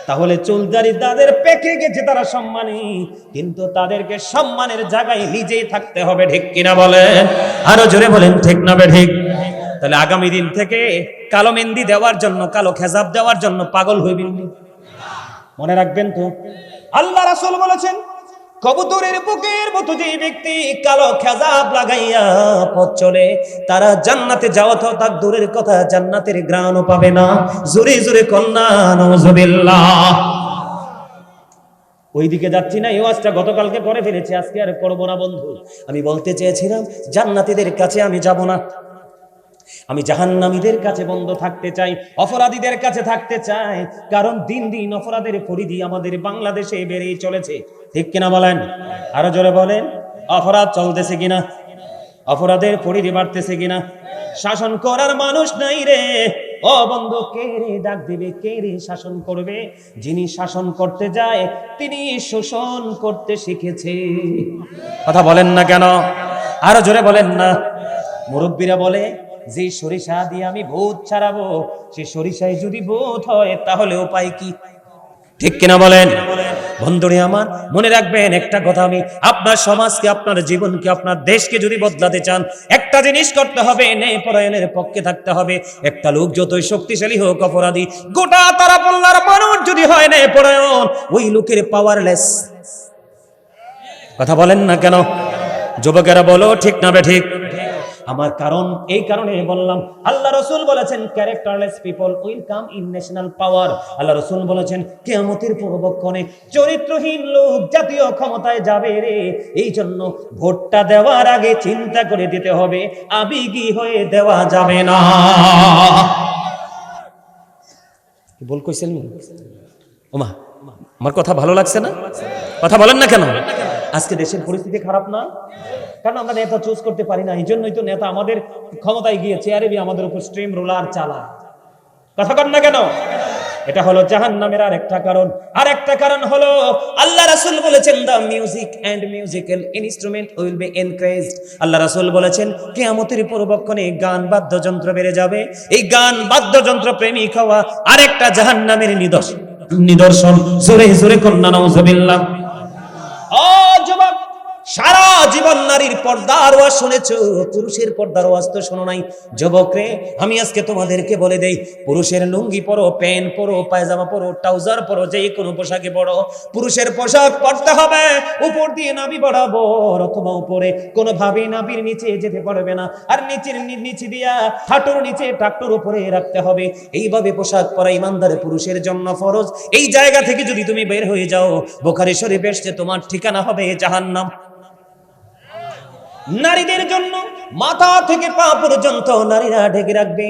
Speaker 1: তাহলে চুলদারি তাদের পেকে গেছে, তারা সম্মানী, কিন্তু তাদেরকে সম্মানের জায়গায় নিজেই থাকতে হবে। ঠিক কিনা বলেন? আরো জোরে বলেন ঠিক না ঠিক? তাহলে আগামী দিন থেকে কালো মেহেন্দি দেওয়ার জন্য, কালো খেজাব দেওয়ার জন্য পাগল হইবেন না। মনে রাখবেন তো, আল্লাহ রাসূল বলেছেন কবুতরের বুকের মতো যে ব্যক্তি কালো খেজাব লাগাইয়া পথ চলে, তারা জান্নাতে যাওয়া তো তার দূরের কথা, জান্নাতের ঘ্রাণও পাবে না। জোরে জোরে কন্যা নাউজুবিল্লাহ। ওইদিকে যাচ্ছি না, এই ওয়াজটা গতকালকে করে ফেলেছি, আজকে আর করবো না বন্ধু। আমি বলতে চেয়েছিলাম জান্নাতীদের কাছে আমি যাব না, আমি জাহান্নামীদের কাছে বন্ধ থাকতে চাই, অপরাধীদের কাছে থাকতে চাই। কারণ দিন দিন অপরাধের পরিধি আমাদের বাংলাদেশে বেড়েই চলেছে। ঠিক কিনা বলেন? আরো জোরে বলেন। অপরাধ চলতেছে কিনা? অপরাধের পরিধি বাড়তেছে কিনা? শাসন করার মানুষ নাই রে। ও বন্ধু, কে রে ডাক দিবে, কে রে শাসন করবে? যিনি শাসন করতে যায় তিনি শোষণ করতে শিখেছে। কথা বলেন না কেন? আরো জোরে বলেন না। মুরব্বীরা বলে যে সরিষা দিয়ে আমি ভূত ছাড়াবো, সে সরিষায় যদি ভূত হয় তাহলে উপায় কি? ঠিক কিনা বলেন? বন্ধুরে আমার, মনে রাখবেন একটা কথা, আমি আপনার সমাজকে, আপনার জীবনকে, আপনার দেশকে যদি বদলাতে চান, একটা জিনিস করতে হবে, ন্যায় পরায়ণের পক্ষে থাকতে হবে। একটা লোক যতই শক্তিশালী হোক, অপরাধী গোটা তারা বললার মানুষ যদি হয় ন্যায় পরায়ণ, ওই লোকের পাওয়ারলেস। কথা বলেন না কেন? যুবকেরা বলো ঠিক না ঠিক? আমার কারণ এই কারণে বললাম, আল্লাহ রাসূল বলেছেন characterless people will come in national power. Allah রাসূল বলেছেন কিয়ামতের পূর্বক্ষণে চরিত্রহীন লোক জাতীয় ক্ষমতায় যাবে রে। এই জন্য ভোটটা দেওয়ার আগে চিন্তা করে দিতে হবে, আবেগী হয়ে দেওয়া যাবে না। কি বল কইছেন? ওমা, আমার কথা ভালো লাগছে না? কথা বলেন না কেন? আজকে দেশের পরিস্থিতি খারাপ না? কারণ আমরা নেতা চুজ করতে পারি না। এই জন্যই তো নেতা আমাদের ক্ষমতায় গিয়ে চেয়ারে গিয়ে আমাদের উপর স্ট্রিম রোলার চালায়। কথা কন না কেন? এটা হলো জাহান্নামের আরেকটা কারণ। আরেকটা কারণ হলো আল্লাহ রাসূল বলেছেন the music and musical instrument will be encouraged. Allah রাসূল বলেছেন কিয়ামতের পূর্বক্ষণে গান বাদ্যযন্ত্র বেড়ে যাবে। এই গান বাদ্যযন্ত্র প্রেমিক হওয়া আরেকটা জাহান্নামের নিদর্শন। জোরে জোরে কন্যা নাউজুবিল্লাহ। ও যুবক, সারা জীবন নারীর পর্দার ওয়াজ শুনেছো, পুরুষের পর্দার ওয়াজ তো শোনো নাই। যুবক রে, আমি আজকে তোমাদেরকে বলে দেই, পুরুষের লুঙ্গি পরো, প্যান্ট পরো, পায়জামা পরো, ট্রাউজার পরো, যে কোনো পোশাকে পরো, পুরুষের পোশাক পরতে হবে উপর দিয়ে নাভি বরাবর, অথবা উপরে কোনোভাবেই নাভির নিচে যেতে পারবে না। আর নিচে দিয়া হাঁটুর নিচে টাকটুর উপরে রাখতে হবে। এইভাবে পোশাক পরা ইমানদার পুরুষের জন্য ফরজ। এই জায়গা থেকে যদি তুমি বের হয়ে যাও, বুখারী শরীফে এসেছে তোমার ঠিকানা হবে জাহান্নাম। নারীদের জন্য মাথা থেকে পা পর্যন্ত নারীরা ঢেকে রাখবে।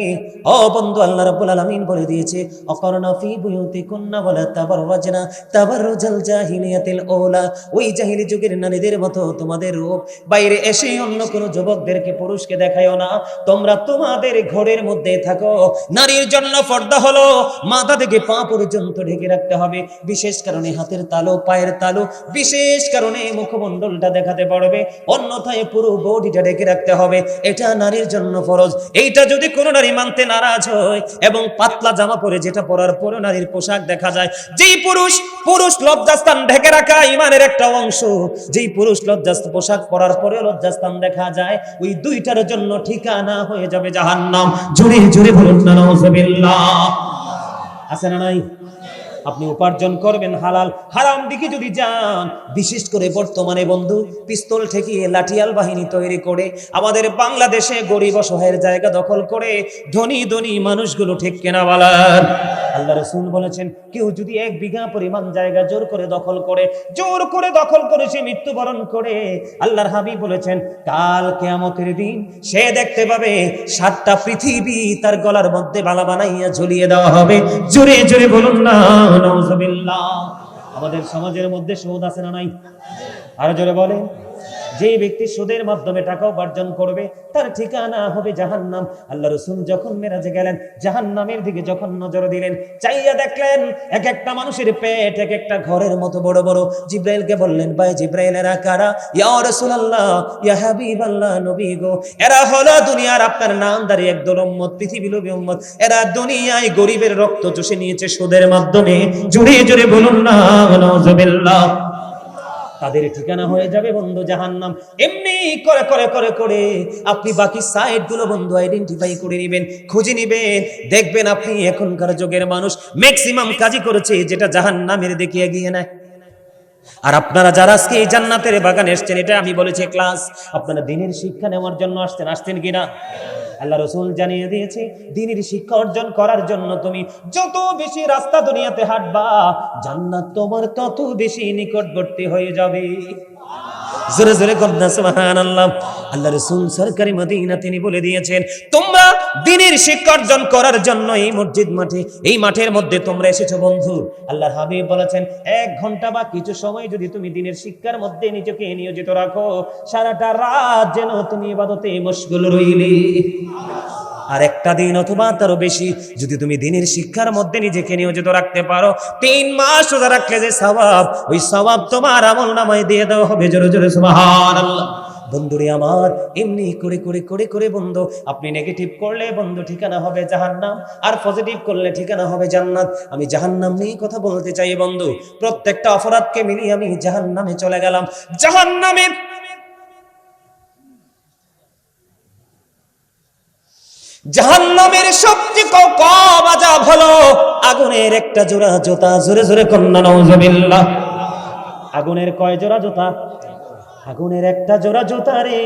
Speaker 1: ও বন্ধু, আল্লাহ রাব্বুল আলামিন বলে দিয়েছে অকরনা ফি বুয়ুতিকুন্না ওয়ালা তাবাররাজনা তাবাররুজাল জাহিলিয়াতিল আউলা। ওই জাহিলি যুগের নারীদের মতো তোমাদের রূপ বাইরে এসে অন্য কোনো যুবকদেরকে, পুরুষকে দেখায়ও না। তোমরা তোমাদের ঘরের মধ্যে থাকো। নারীর জন্য পর্দা হলো মাথা থেকে পা পর্যন্ত ঢেকে রাখতে হবে। বিশেষ কারণে হাতের তালু, পায়ের তালু, বিশেষ কারণে মুখমণ্ডলটা দেখাতে পারবে, অন্যথায় পুরো বডিটা ঢেকে রাখতে হবে। এটা নারীর জন্য ফরজ। এইটা যদি কোনো নারী মানতে নারাজ হয় এবং পাতলা জামা পরে, যেটা পরার পরে নারীর পোশাক দেখা যায়, যেই পুরুষ লজ্জাস্থান ঢেকে রাখা ইমানের একটা অংশ, যেই পুরুষ লজ্জাস্থান পোশাক পরার পরে লজ্জাস্থান দেখা যায়, ওই দুইটার জন্য ঠিকানা হয়ে যাবে জাহান্নাম। জোরে জোরে বলুন না নাউজুবিল্লাহ। আছে না নাই? আপনি উপার্জন করবেন হালাল, হারাম দিকে যদি যান, বিশেষ করে বর্তমানে বন্ধু পিস্তল ঠেকিয়ে লাঠিয়াল বাহিনী তৈরি করে আমাদের বাংলাদেশে গরিব অসহায়ের জায়গা দখল করে ধনী ধনী মানুষগুলো, ঠিক কেনা বলার আল্লাহ রাসূল বলেছেন, কেউ যদি 1 বিঘা পরিমাণ জায়গা জোর করে দখল করে সে মৃত্যুবরণ করে, আল্লাহর হাবিব বলেছেন কাল কিয়ামতের দিন সে দেখতে পাবে 7টা পৃথিবী তার গলার মধ্যে বালা বানাইয়া ঝুলিয়ে দেওয়া হবে। জোরে জোরে বলুন না নাউজুবিল্লাহ। আমাদের সমাজের মধ্যে সুদ আছে না নাই? আর জোরে বলেন। যে ব্যক্তি সুদের মাধ্যমে টাকা উপার্জন করবে তার ঠিকানা হবে জাহান্নাম। আল্লাহ রাসূল যখন মেরাজে গেলেন, জাহান্নামের দিকে যখন নজর দিলেন, চাইয়া দেখলেন এক একটা মানুষের পেট এক একটা ঘরের মতো বড় বড়। জিব্রাইলকে বললেন, ভাই জিব্রাইল, এরা কারা? ইয়া রাসূলুল্লাহ, ইয়া হাবিবাল্লাহ, নবী গো, এরা হলো দুনিয়ার আপনার নামধারী একদল উম্মত, পৃথিবীলোভী উম্মত। এরা দুনিয়ায় গরিবের রক্ত চুষে নিয়েছে সুদের মাধ্যমে। জোরে জোরে বলুন না নাউজুবিল্লাহ। তাদের ঠিকানা হয়ে যাবে বন্ধু জাহান্নাম। এমনি করে করে করে করে আপনি বাকি সাইড গুলো বন্ধু আইডেন্টিফাই করে নেবেন, খুঁজে নেবেন, দেখবেন আপনি এখনকার যুগের মানুষ ম্যাক্সিমাম কাজই করেছে যেটা জাহান্নামের দিকে এগিয়ে নেয়। আর আপনারা যারা আজকে এই জান্নাতের বাগানে এসেছেন, এটা আমি বলেছি ক্লাস, আপনারা দ্বীনের শিক্ষা নেওয়ার জন্য আসছেন কিনা? আল্লাহ রাসূল জানিয়ে দিয়েছে, দ্বীনের শিক্ষা অর্জন করার জন্য তুমি যত বেশি রাস্তা দুনিয়াতে হাঁটবা, জান্নাত তোমার তত বেশি নিকটবর্তী হয়ে যাবে। জোরে জোরে কন্যা সুবহানাল্লাহ। আল্লাহ রাসূল সরকারি মদিনা তিনি বলে দিয়েছেন, তোমরা দ্বীনের শিক্ষা অর্জন করার জন্য এই মসজিদ মাঠে, এই মাঠের মধ্যে তোমরা এসেছো বন্ধু। আল্লাহর হাবিব বলেছেন, 1 ঘন্টা বা কিছু সময় যদি তুমি দ্বীনের শিক্ষার মধ্যে নিজেকে নিয়োজিত রাখো, সারাটা রাত যেন তুমি ইবাদতে মশগুল রইলে। আর একটা দিন অথবা তারও বেশি যদি তুমি দ্বীনের শিক্ষার মধ্যে নিজেকে নিয়োজিত রাখতে পারো, 3 মাস রোজা রাখলে যে সওয়াব, ওই সওয়াব তোমার আমলনামায় দিয়ে দেওয়া হবে। জোরে জোরে সুবহানাল্লাহ। বন্ধুরে আমার, এমনি করে করে করে করে বন্ধু আপনি নেগেটিভ করলে বন্ধু ঠিকানা হবে জাহান্নাম, আর পজিটিভ করলে ঠিকানা হবে জান্নাত। আমি জাহান্নাম নিয়ে কথা বলতে চাই বন্ধু। প্রত্যেকটা অপরাধকে মিলিয়ে আমি জাহান্নামে চলে গেলাম। জাহান্নামের সবচেয়ে কম আযাব হলো আগুনের একটা জোড়া জুতা। জোরে জোরে কন্না নাউজুবিল্লাহ। আগুনের কয় জোড়া জুতা? আগুনের একটা জোড়া জুতা রে।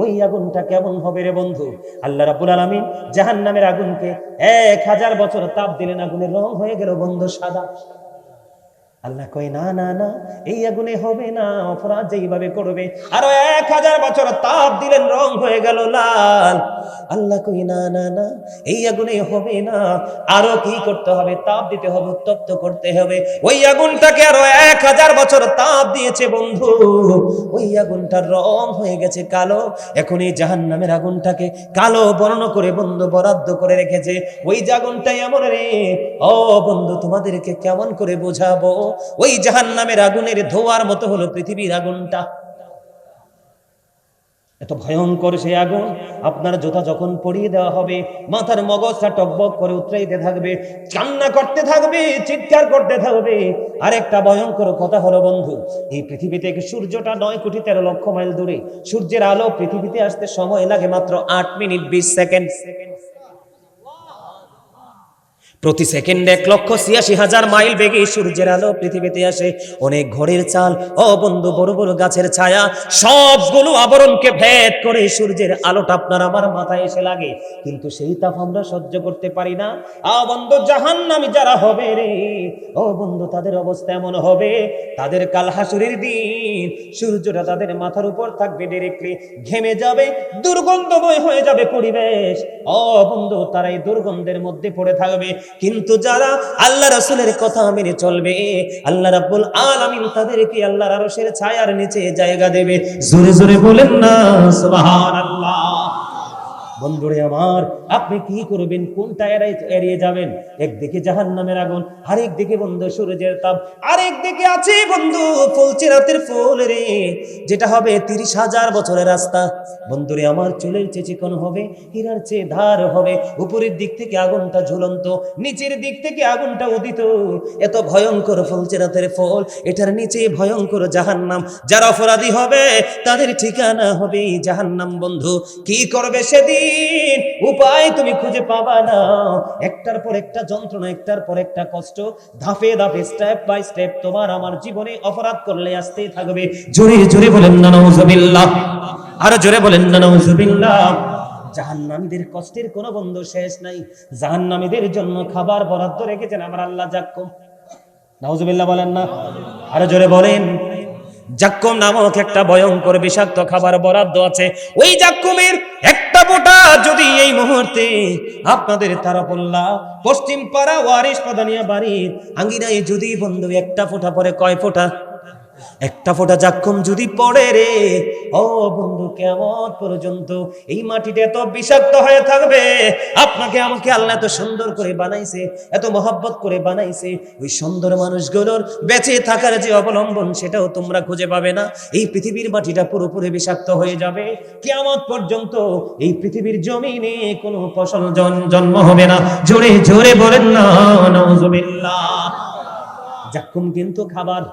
Speaker 1: ওই আগুনটা কেমন হবে রে বন্ধু? আল্লাহ রাব্বুল আলামিন জাহান্নামের আগুনকে 1000 বছর তাপ দিলেন, আগুনের রং হয়ে গেল বন্ধু সাদা। আল্লাহ কয় না না না, এই আগুনে হবে না, অপরাধ যেইভাবে করবে আরো 1000 বছর তাপ দিলেন, রং হয়ে গেল লাল। আল্লাহ কয় না না না, এই আগুনে হবে না, আরো কি করতে হবে? তাপ দিতে হবে, উত্তপ্ত করতে হবে। ওই আগুনটাকে আরো 1000 বছর তাপ দিয়েছে বন্ধু, ওই আগুনটার রং হয়ে গেছে কালো। এখন এই জাহান্নামের আগুনটাকে কালো বর্ণ করে বন্ধু বরাদ্দ করে রেখেছে। ওই আগুনটাই এমন রে, ও বন্ধু তোমাদেরকে কেমন করে বোঝাবো? ওই জাহান্নামের আগুনের ধোঁয়ার মতো হলো পৃথিবীর আগুনটা। এত ভয়ঙ্কর সেই আগুন। আপনার জুতা যখন পরিয়ে দেওয়া হবে, মাথার মগজটা টকবক করে উতরাইতে থাকবে, কান্না করতে থাকবে, চিৎকার করতে থাকবে। আর একটা ভয়ঙ্কর কথা হলো বন্ধু, এই পৃথিবী থেকে সূর্যটা 9,13,00,000 মাইল দূরে। সূর্যের আলো পৃথিবীতে আসতে সময় লাগে মাত্র 8 মিনিট 20 সেকেন্ড। প্রতি সেকেন্ডে 1,86,000 মাইল বেগে সূর্যের আলো পৃথিবীতে আসে। অনেক ঘরের চাল, ও বন্ধু বড় বড় গাছের ছায়া, সবগুলো আবরণকে ভেদ করে সূর্যের আলোটা আপনার আমার মাথায় এসে লাগে, কিন্তু সেই তাপ আমরা সহ্য করতে পারি না। বন্ধু জাহান্নামী যারা হবে রে, ও বন্ধু তাদের অবস্থা এমন হবে, তাদের কাল হাসুরের দিন সূর্যটা তাদের মাথার উপর থাকবে, ডাইরেক্টলি ঘেমে যাবে, দুর্গন্ধময় হয়ে যাবে পরিবেশ। ও বন্ধু তারা এই দুর্গন্ধের মধ্যে পড়ে থাকবে। কিন্তু যারা আল্লাহ রাসূলের কথা মেনে চলবে, আল্লাহ রাব্বুল আলামিন তাদেরকে আল্লাহর আরশের ছায়ার নিচে জায়গা দেবে। জোরে জোরে বলেন না সুবহানাল্লাহ। বন্ধুরে আমার, আপনি কি করবেন? কোনটা এড়িয়ে যাবেন? একদিকে জাহান্নামের আগুন, আরেক দিকে বন্ধু সূর্যের তাপ, আরেক দিকে আছে বন্ধু ফুলচিরাতের ফুল রে, যেটা হবে 30,000 বছরের রাস্তা। বন্ধুরে আমার, চুলের চেয়ে চিকন হবে, হীরার চেয়ে ধার হবে। উপরের দিক থেকে আগুনটা ঝুলন্ত, নিচের দিক থেকে আগুনটা উদিত। এত ভয়ঙ্কর ফুলচিরাতের ফুল, এটার নিচে ভয়ঙ্কর জাহান্নাম। যারা অপরাধী হবে তাদের ঠিকানা হবে জাহান্নাম। বন্ধু কি করবে সেদিন? উপায় তুমি খুঁজে পাবা না। একটার পর একটা যন্ত্রণা, একটার পর একটা কষ্ট, ধাপে ধাপে স্টেপ বাই স্টেপ তোমার আমার জীবনে অপরাধ করলে আসতেই থাকবে। জোরে জোরে বলেন না নাউজুবিল্লাহ। আর জোরে বলেন না নাউজুবিল্লাহ। জাহান্নামীদের কষ্টের কোনো বন্ধু শেষ নাই। জাহান্নামীদের জন্য খাবার বরাদ্দ রেখেছেন আমার আল্লাহ জাক্কুম। নাউজুবিল্লাহ বলেন না, আরো জোরে বলেন। জাক্কুম নামক একটা ভয়ঙ্কর বিষাক্ত খাবার বরাদ্দ আছে। ওই জাক্কুমের একটা ফোঁটা যদি এই মুহূর্তে আপনাদের তারাপল্লা পশ্চিম পাড়া ওয়ারিশ পাদানিয়া বাড়ির আঙ্গিনায় যদি বন্ধু একটা ফোঁটা পরে, কয় ফোঁটা? একটা ফোঁটা জাক্কুম যদি পড়ে রে, ও বন্ধু, কিয়ামত পর্যন্ত এই মাটিটা এত বিষাক্ত হয়ে থাকবে। আপনাকে আমাকে আল্লাহ এত সুন্দর করে বানাইছে, এত মহব্বত করে বানাইছে, ওই সুন্দর মানুষগুলোর বেঁচে থাকার যে অবলম্বন সেটাও তোমরা খুঁজে পাবে না। এই পৃথিবীর মাটিটা পুরোপুরি বিষাক্ত হয়ে যাবে। কিয়ামত পর্যন্ত এই পৃথিবীর জমিনে কোনো ফসল জন্ম হবে না। জোরে জোরে বলেন না নাউজুবিল্লাহ। জাক্কুম কিন্তু খাবার।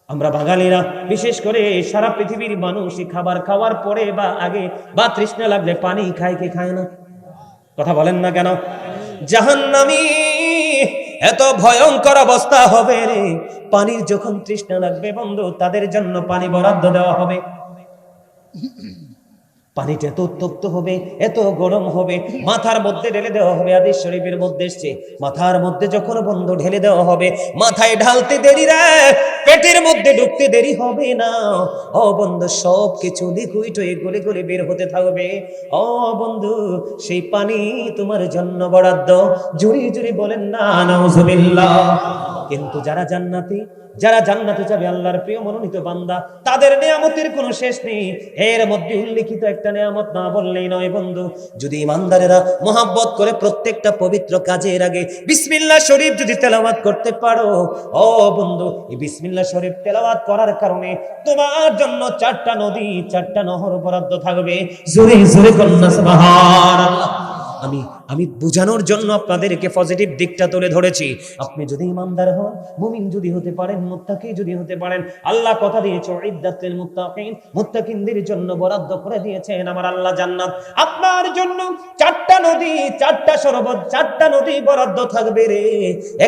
Speaker 1: আমরা বাঙালিরা বিশেষ করে সারা পৃথিবীর মানুষ খাবার খাওয়ার পরে বা আগে বা তৃষ্ণা লাগলে পানি খায়, কি খায় না? কথা বলেন না কেন? জাহান্নামী এত ভয়ঙ্কর অবস্থা হবে রে, পানির যখন তৃষ্ণা লাগবে বন্ধু, তাদের জন্য পানি বরাদ্দ দেওয়া হবে। পানিটা এত উত্তপ্ত হবে, এত গরম হবে, মাথার মধ্যে ঢেলে দেওয়া হবে। হাদিস শরীফের মধ্যে এসেছে, মাথার মধ্যে যখন বন্ধু ঢেলে দেওয়া হবে, মাথায় ঢালতে দেরি রে, পেটের মধ্যে ঢুকতে দেরি হবে না। ও বন্ধু, সব কিছু লিকুইড হয়ে গলে গলে বের হতে থাকবে। ও বন্ধু, সেই পানি তোমার জন্য বরাদ্দ। জুরি জুরি বলেন না নাউজুবিল্লাহ। কিন্তু যারা জান্নাতি, যারা জান্নাতে যাবে, আল্লাহর প্রিয় মনোনীত বান্দা, তাদের নিয়ামতের কোনো শেষ নেই। এর মধ্যে উল্লেখিত একটা নিয়ামত না বললেই নয় বন্ধু। যদি ইমানদারেরা মহব্বত করে প্রত্যেকটা পবিত্র কাজের আগে বিসমিল্লাহ শরীফ যদি তেলাওয়াত করতে পারো, ও বন্ধু, এই বিসমিল্লাহ শরীফ তেলাওয়াত করার কারণে তোমার জন্য 4টা নদী, 4টা নহর বরাদ্দ থাকবে। জোরে জোরে কন্যা সুবহানাল্লাহ। আমি বুঝানোর জন্য আপনাদেরকে পজিটিভ দিকটা তুলে ধরেছি। আপনি যদি ইমানদার হন, মুমিন যদি হতে পারেন, মুত্তাকি যদি হতে পারেন, আল্লাহ কথা দিয়েছে উইদ্দাতুল মুত্তাকিন, মুত্তাকিনদের জন্য বরাদ্দ করে দিয়েছেন আমার আল্লাহ জান্নাত। আপনার জন্য 4টা নদী, 4টা শরবত, 4টা নদী বরাদ্দ থাকবে রে।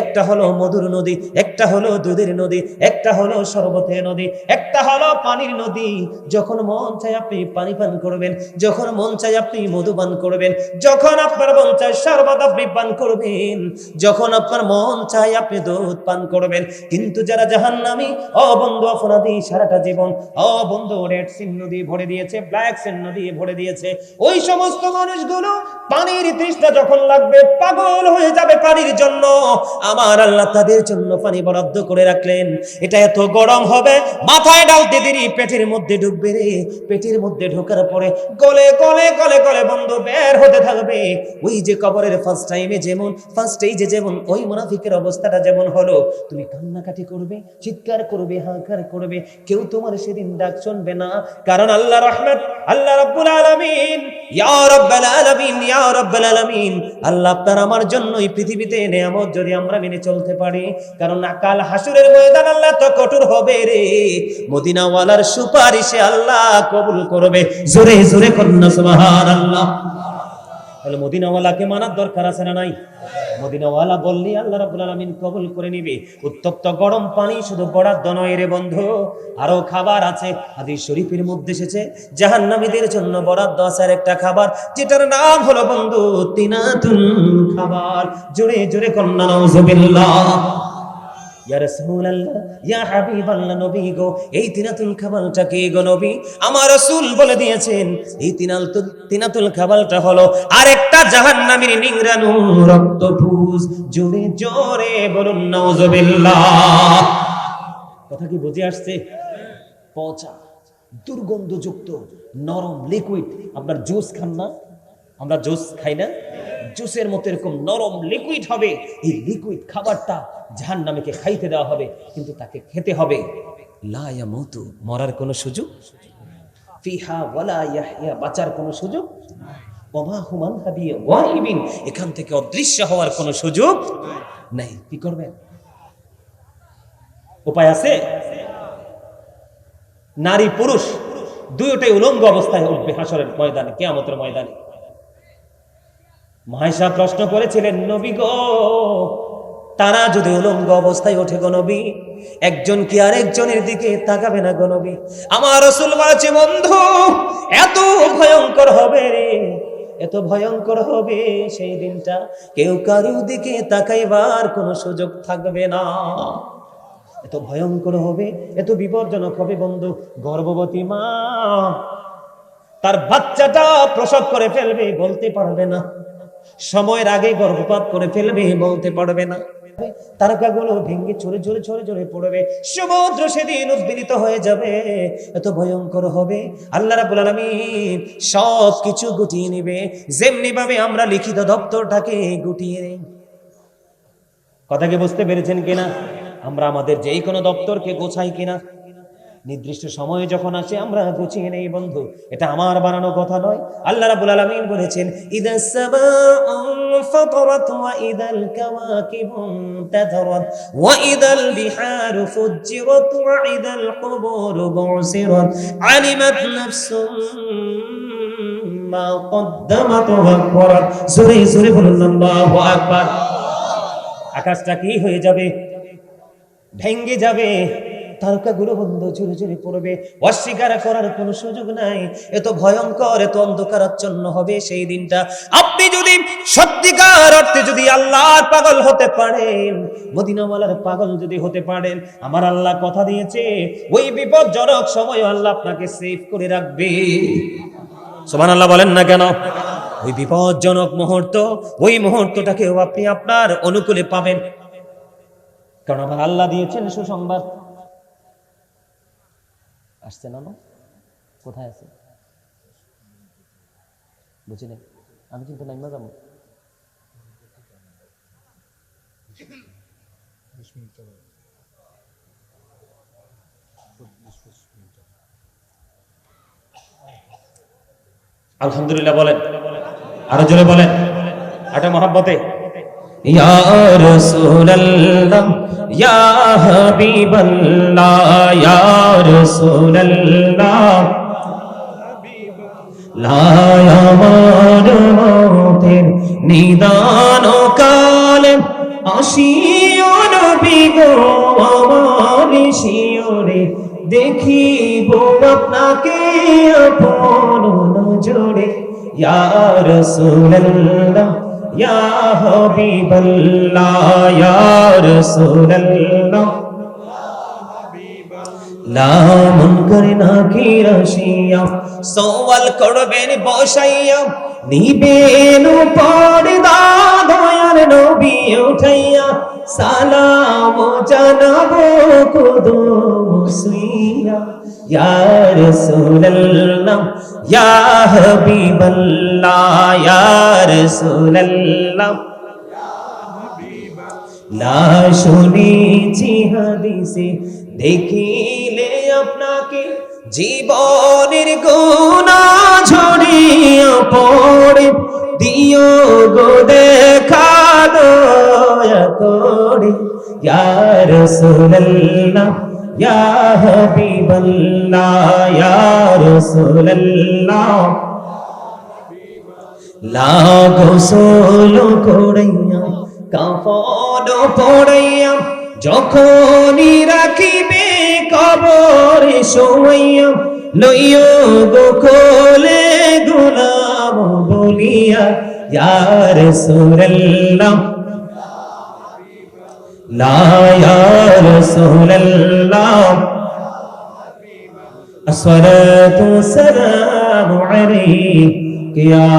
Speaker 1: একটা হলো মধুর নদী, একটা হলো দুধের নদী, একটা হলো শরবতের নদী, একটা হলো পানির নদী। যখন মন চায় আপনি পানি পান করবেন, যখন মন চায় আপনি মধু পান করবেন, যখন আপনার মন চায় শরবত আপনি পান করবেন, যখন আপনার মন চায় আপনি দুধ পান করবেন। কিন্তু যারা জাহান্নামী, ও বন্ধু, অপরাধী সারাটা জীবন, ও বন্ধু, রেড সি নদী ভরে দিয়েছে, ব্ল্যাক সি নদী ভরে দিয়েছে, ওই সমস্ত মানুষগুলো পানির তৃষ্ণা যখন লাগবে, পাগল হয়ে যাবে পানির জন্য। আমার আল্লাহ তাদের জন্য পানি বরাদ্দ করে রাখলেন। এটা এত গরম হবে, মাথায় ডালতে দেরি পেটের মধ্যে ঢুকবে রে। পেটের মধ্যে ঢোকার পরে গলে গলে গলে গলে বন্ধু বের হতে থাকবে। ওই যে কবরের ফার্স্ট টাইমে যেমন, ফার্স্ট স্টেজে যেমন ওই মুনাফিকের অবস্থাটা যেমন হলো, তুমি কান্নাকাটি করবে, চিৎকার করবে, হাহাকার করবে, কেউ তোমার সেদিন ডাক শুনবে না। কারণ আল্লাহ রহমত, আল্লাহ রাব্বুল আলামিন, ইয়া রাব্বাল আলামিন, ইয়া রাব্বাল আলামিন, আল্লাহ আপনার আমার জন্য এই পৃথিবীতে নিয়ামত যদি আমরা মেনে চলতে পারি, কারণ কাল হাসরের ময়দান আল্লাহ তো কঠোর হবে রে। মদিনাওয়ালার সুপারিশে আল্লাহ কবুল করবে। জোরে জোরে কন্যা সুবহানাল্লাহ। তাহলে মদিনাওয়ালাকে মানার দরকার আছে না নাই? মদিনাওয়ালা বললি আল্লাহ রাব্বুল আলামিন কবুল করে নিবে। উত্তপ্ত গরম পানি শুধু বরাদ্দ নয় রে বন্ধু, আরো খাবার আছে। হাদিস শরীফের মধ্যে এসেছে জাহান্নামীদের জন্য বরাদ্দ আছে একটা খাবার, যেটার নাম হলো বন্ধু তিনাতুল খাবার। জোরে জোরে কন্যা নাউজুবিল্লাহ। ইয়া রাসূলুল্লাহ, ইয়া হাবিবাল্লাহ, নবী গো, এই তিনাতুল খাবারটা কি গো নবী? আমার রাসূল বলে দিয়েছেন, এই তিনাতুল খাবারটা হলো আরেকটা জাহান্নামীর নিংড়ানো রক্তপুষ। জোরে জোরে বলুন নাউজুবিল্লাহ। কথা কি বুঝে আসছে? পচা, দুর্গন্ধযুক্ত, নরম লিকুইড। আপনার জুস খান না? আমরা জুস খাই না? জুসের মতো এরকম নরম লিকুইড হবে। এই লিকুইড খাবারটা জাহান্নামীকে খাইতে দেওয়া হবে, কিন্তু তাকে খেতে হবে। লা ইয়ামুতু, মরার কোনো সুযোগ, ফিহা ওয়ালা ইয়াহইয়া, বাঁচার কোনো সুযোগ, ওমা হুম আনহা বিগাইবিন, এখান থেকে অদৃশ্য হওয়ার কোনো সুযোগ নাই। কি করবেন? উপায় আছে? নারী পুরুষ দুইটাই উলঙ্গ অবস্থায় উঠবে হাসরের ময়দানে, কিয়ামতের ময়দানে। মায়েশা প্রশ্ন করেছিলেন, নবী গো, তারা যদি উলঙ্গ অবস্থায় ওঠে গো নবী, একজন কি আরেকজনের দিকে তাকাবে না গো নবী। আমার রাসূল বলেছে বন্ধু, এত ভয়ঙ্কর হবে রে, এত ভয়ঙ্কর হবে সেই দিনটা, কেউ কারোর দিকে তাকাইবার কোনো সুযোগ থাকবে না। এত ভয়ঙ্কর হবে, এত বিপজ্জনক হবে বন্ধু। গর্ভবতী মা তার বাচ্চাটা প্রসব করে ফেলবে, বলতে পারবে না। সময়ের আগে গর্ভপাত করে ফেলবে, বলতে পারবে না। তারকাগুলো ভেঙে চড়ে চড়ে চড়ে চড়ে পড়বে, সমুদ্র সেদিন উদ্বেলিত হয়ে যাবে। এত ভয়ঙ্কর হবে, আল্লাহ রাব্বুল আলামিন সব কিছু গুটিয়ে নেবে, যেমনি ভাবে আমরা লিখিত দপ্তরটাকে গুটিয়ে নেই। কথা কি বুঝতে পেরেছেন কিনা? আমরা আমাদের যেই কোনো দপ্তরকে গোছাই কিনা, নির্দিষ্ট সময়ে যখন আসে আমরা গুছিয়ে নেই বন্ধু। এটা আমার বানানো কথা নয়, আল্লাহ রাব্বুল আলামিন বলেছেন, ইদাস সামাউ ফাতারাত ওয়া ইদাল কাওয়াকিবু তাতারাত ওয়া ইদাল বিহারু ফুজ্জিরাত ওয়া ইদাল কুবুরু বুসিরাত আলিমাত নাফসুম মা কদ্দামাত ওয়া আখখারাত। জোরে জোরে বলুন আল্লাহু আকবার। আকাশটা কি হয়ে যাবে? ভেঙে যাবে, তারকাগুলো বন্ধ ঝরে ঝরে পড়বে, অস্বীকার করার কোনো সুযোগ নাই। এত ভয়ঙ্কর, এত অন্ধকারাচ্ছন্ন হবে সেই দিনটা। আপনি যদি সত্যিকার অর্থে যদি আল্লাহর পাগল হতে পারেন, মদিনাওয়ালার পাগল যদি হতে পারেন, আমার আল্লাহ কথা দিয়েছে ওই বিপজ্জনক সময় আল্লাহ আপনাকে সেভ করে রাখবে। সুবহানাল্লাহ বলেন না কেন? ওই বিপজ্জনক মুহূর্ত, ওই মুহূর্তটাকেও আপনি আপনার অনুকূলে পাবেন, কারণ আমার আল্লাহ দিয়েছেন সুসংবাদ। আসছে না? কোথায় আছে বুঝি নাই, আমি কিন্তু নাইমা যাবো। আলহামদুলিল্লাহ বলেন, আরো জোরে বলেন, এটা মহব্বতে। ইয়া রাসূলুল্লাহ ইয়া হাবিবাল্লাহ ইয়া রাসূলুল্লাহ লা আমার মতের নিদান কালে আসিও নবী গো আমার শিয়রে, দেখিব আপনাকে আপন নজরে। ইয়া রাসূলুল্লাহ ইয়া হাবিবাল্লাহ ইয়া রাসূলুল্লাহ লা মুনকার নাকির আসিয়া সওয়াল করবেন বসাইয়া, নিবেন পর্দা দয়ার নবী উঠাইয়া, সালাম জানাবো কুদুম সুইয়া। ইয়া রাসূলুল্লাহ ইয়া হাবিবাল্লাহ ইয়া রাসূলুল্লাহ লা শুনেছি হাদিসে, দেখিলে আপনাকে জীবনের গুনাহ ঝরিয়া পড়ে, দিও গো দেখা দয়া করে। ইয়া রাসূলুল্লাহ ইয়া হাবিবাল্লাহ ইয়া রাসূলুল্লাহ লা গোসল করাইয়া কাফন পড়াইয়া, যখনই রাখিবে কবরে শোয়াইয়া, লইও গো কোলে গোলাম বলিয়া। ইয়া রাসূলুল্লাহ লা ইয়া রাসূলুল্লাহ আসসালাতু ওয়াসসালামু আলাইকা ইয়া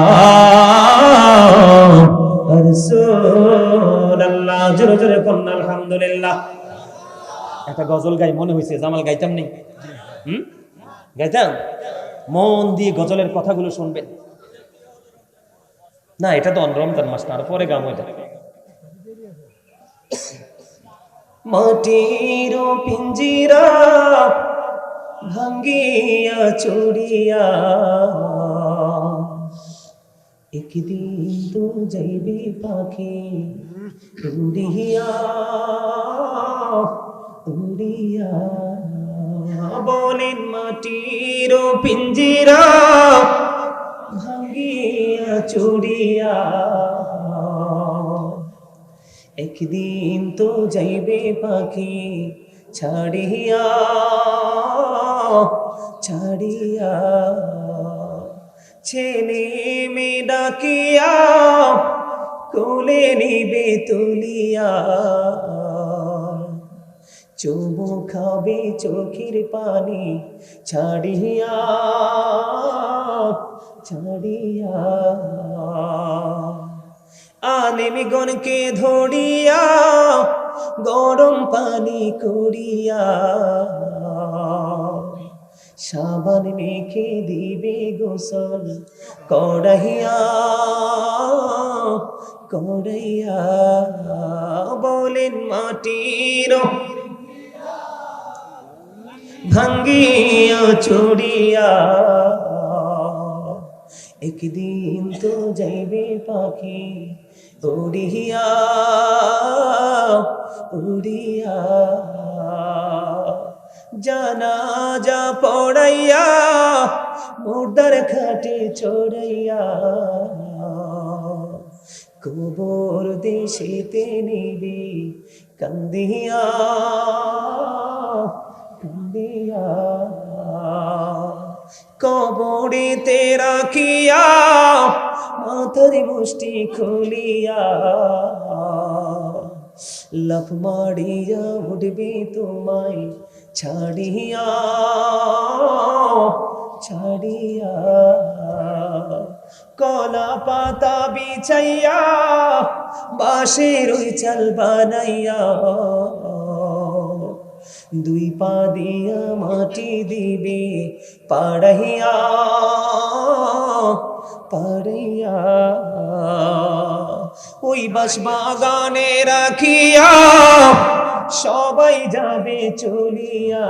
Speaker 1: রাসূলুল্লাহ। জোরে জোরে বলুন আলহামদুলিল্লাহ। একটা গজল গাই, মনে হয়েছে জামাল গাইতাম নেই, গাইতাম। মন দিয়ে গজলের কথাগুলো শুনবেন না, এটা তো রমজান মাস না, আর পরে গাম। এটা মাটির পিঞ্জিরা ভাঙ্গিয়া চুড়িয়া, একদিন তো যাইবে পাখি উড়িয়া উড়িয়া। বলেন মাটির পিঞ্জিরা ভাঙ্গিয়া চুড়িয়া, একদিন তো যাইবে পাখি ছাড়িয়া ছাড়িয়া, ছেলে মেয়ে ডাকিয়া কোলে নিবে তুলিয়া, চুমু খাবে চোখের পানি ছাড়িয়া ছাড়িয়া, আলেমগণকে ধরিয়া গরম পানি করিয়া, সাবান মেখে দিবে গোসল করাইয়া করাইয়া, বলেন মাটির ভাঙ্গিয়া চড়িয়া, একদিন তো যাইবে পাখি উড়িয়া উড়িয়া, জানাজা পড়াইয়া মুর্দার খাটে চড়াইয়া, কবর দেশেতে নিবি কান্দিয়া কান্দিয়া, কবরেতে রাখিয়া মাথার মুষ্টি খুলিয়া, লাফ মারিয়া উঠবি তোমায় ছাড়িয়া ছাড়িয়া, কলা পাতা বিছাইয়া বাঁশের ওই চাল বানাইয়া, দুই পা দিয়া মাটি দিবে পাড়াইয়া পাড়াইয়া, ওই বাঁশ বাগানে রাখিয়া সবাই যাবে চলিয়া,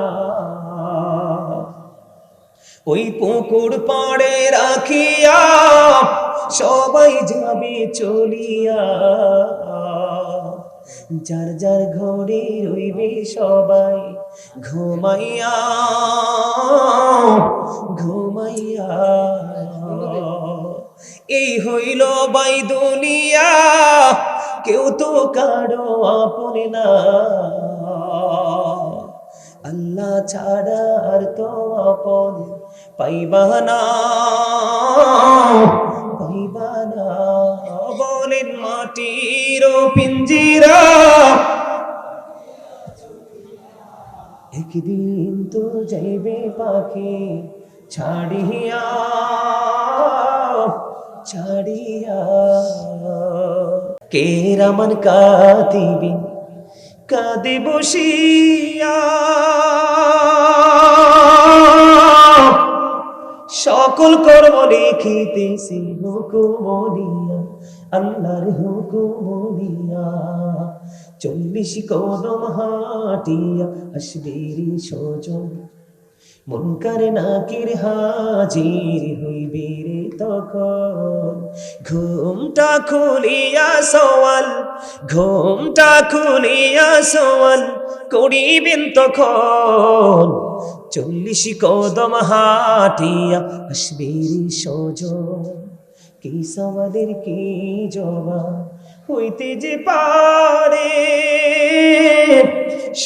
Speaker 1: ওই পুকুর পাড়ে রাখিয়া সবাই যাবে চলিয়া, যার যার ঘরে রইবে সবাই ঘুমাইয়া ঘুমাইয়া, এই হইল বাই দুনিয়া, কেউ তো কারো আপন না, আল্লাহ ছাড়া আর তো আপন পাইবা না পাইবা না, বলেন মাটির পিঞ্জিরা একদিন তো যাইবে পাখি ছাড়িয়া ছাড়িয়া, কে রামান কাঁদিবি কাঁদে বসিয়া, সকল কর্ম লিখিতেছি হুকুমনিয়া আল্লাহর হুকুমনিয়া, 40 কদম হাঁটিয়া আসবেরি সজন, মুনকার নাকির হাজির হইবে রে তখন, ঘুমটা খুলিয়া সওয়াল ঘুমটা খুলিয়া সওয়াল করিবেন তখন, 40 কদম হাঁটিয়া আসবেরি সজন, কি সওয়ালের কি জবাব হইতে যে পারে,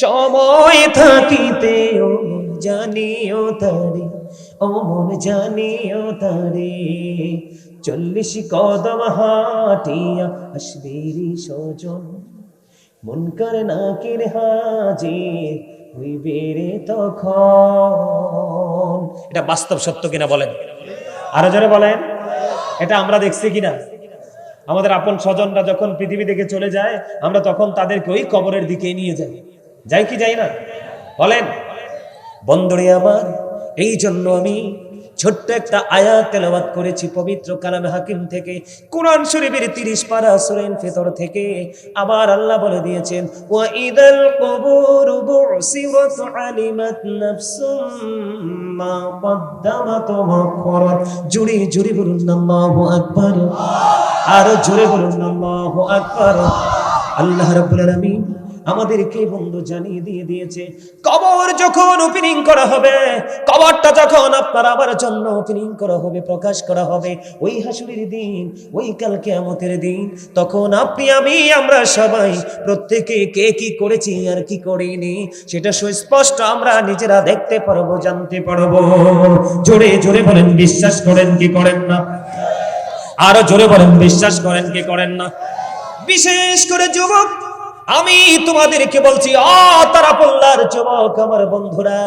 Speaker 1: সময় থাকিতে ও জানিও তারে ও মন জানিও তারে, 40 কদম হাঁটিয়া আসবেরি সজন, মুনকার নাকির হাজির হইবে রে তখন। এটা বাস্তব সত্য কিনা বলেন, আরো জোরে বলেন। এটা আমরা দেখছি কিনা? আমাদের আপন স্বজনরা যখন পৃথিবী থেকে চলে যায়, আমরা তখন তাদেরকে ওই কবরের দিকে নিয়ে যাই, যাই কি যাই না? বলেন বন্ধুরে আমার, এই জন্য আমি ছোট্ট একটা আয়াত তেলাওয়াত করেছি পবিত্র কালামে হাকিম থেকে, কুরআন শরীফের 30 পারা সূরা ফিতর থেকে। আবার আল্লাহ বলে দিয়েছেন, ওয়া ইদাল কুবুরু বুসিরাত আলিমাত নাফসুম মা কদ্দামাত ওয়া আখখারাত। জোরে জোরে বলুন আল্লাহু আকবার, আরো জোরে বলুন আল্লাহু আকবার। আল্লাহ রাব্বুল আলামিন আমাদেরকে বন্ধু জানিয়ে দিয়ে দিয়েছে কবর যখন ওপেনিং করা হবে, কবরটা যখন আপনার আমার জন্য ওপেনিং করা হবে, প্রকাশ করা হবে, ওই হাসুরের দিন, ওই কাল কিয়ামতের দিন, তখন আপনি আমি আমরা সবাই প্রত্যেকে কে কি করেছি আর কি করিনি সেটা সুস্পষ্ট আমরা নিজেরা দেখতে পারবো, জানতে পারবো। জোরে জোরে বলেন বিশ্বাস করেন কি করেন না? আরো জোরে বলেন বিশ্বাস করেন কি করেন না? বিশেষ করে যুবক, আমি তোমাদেরকে বলছি, তারা পল্লার যুবক আমার বন্ধুরা,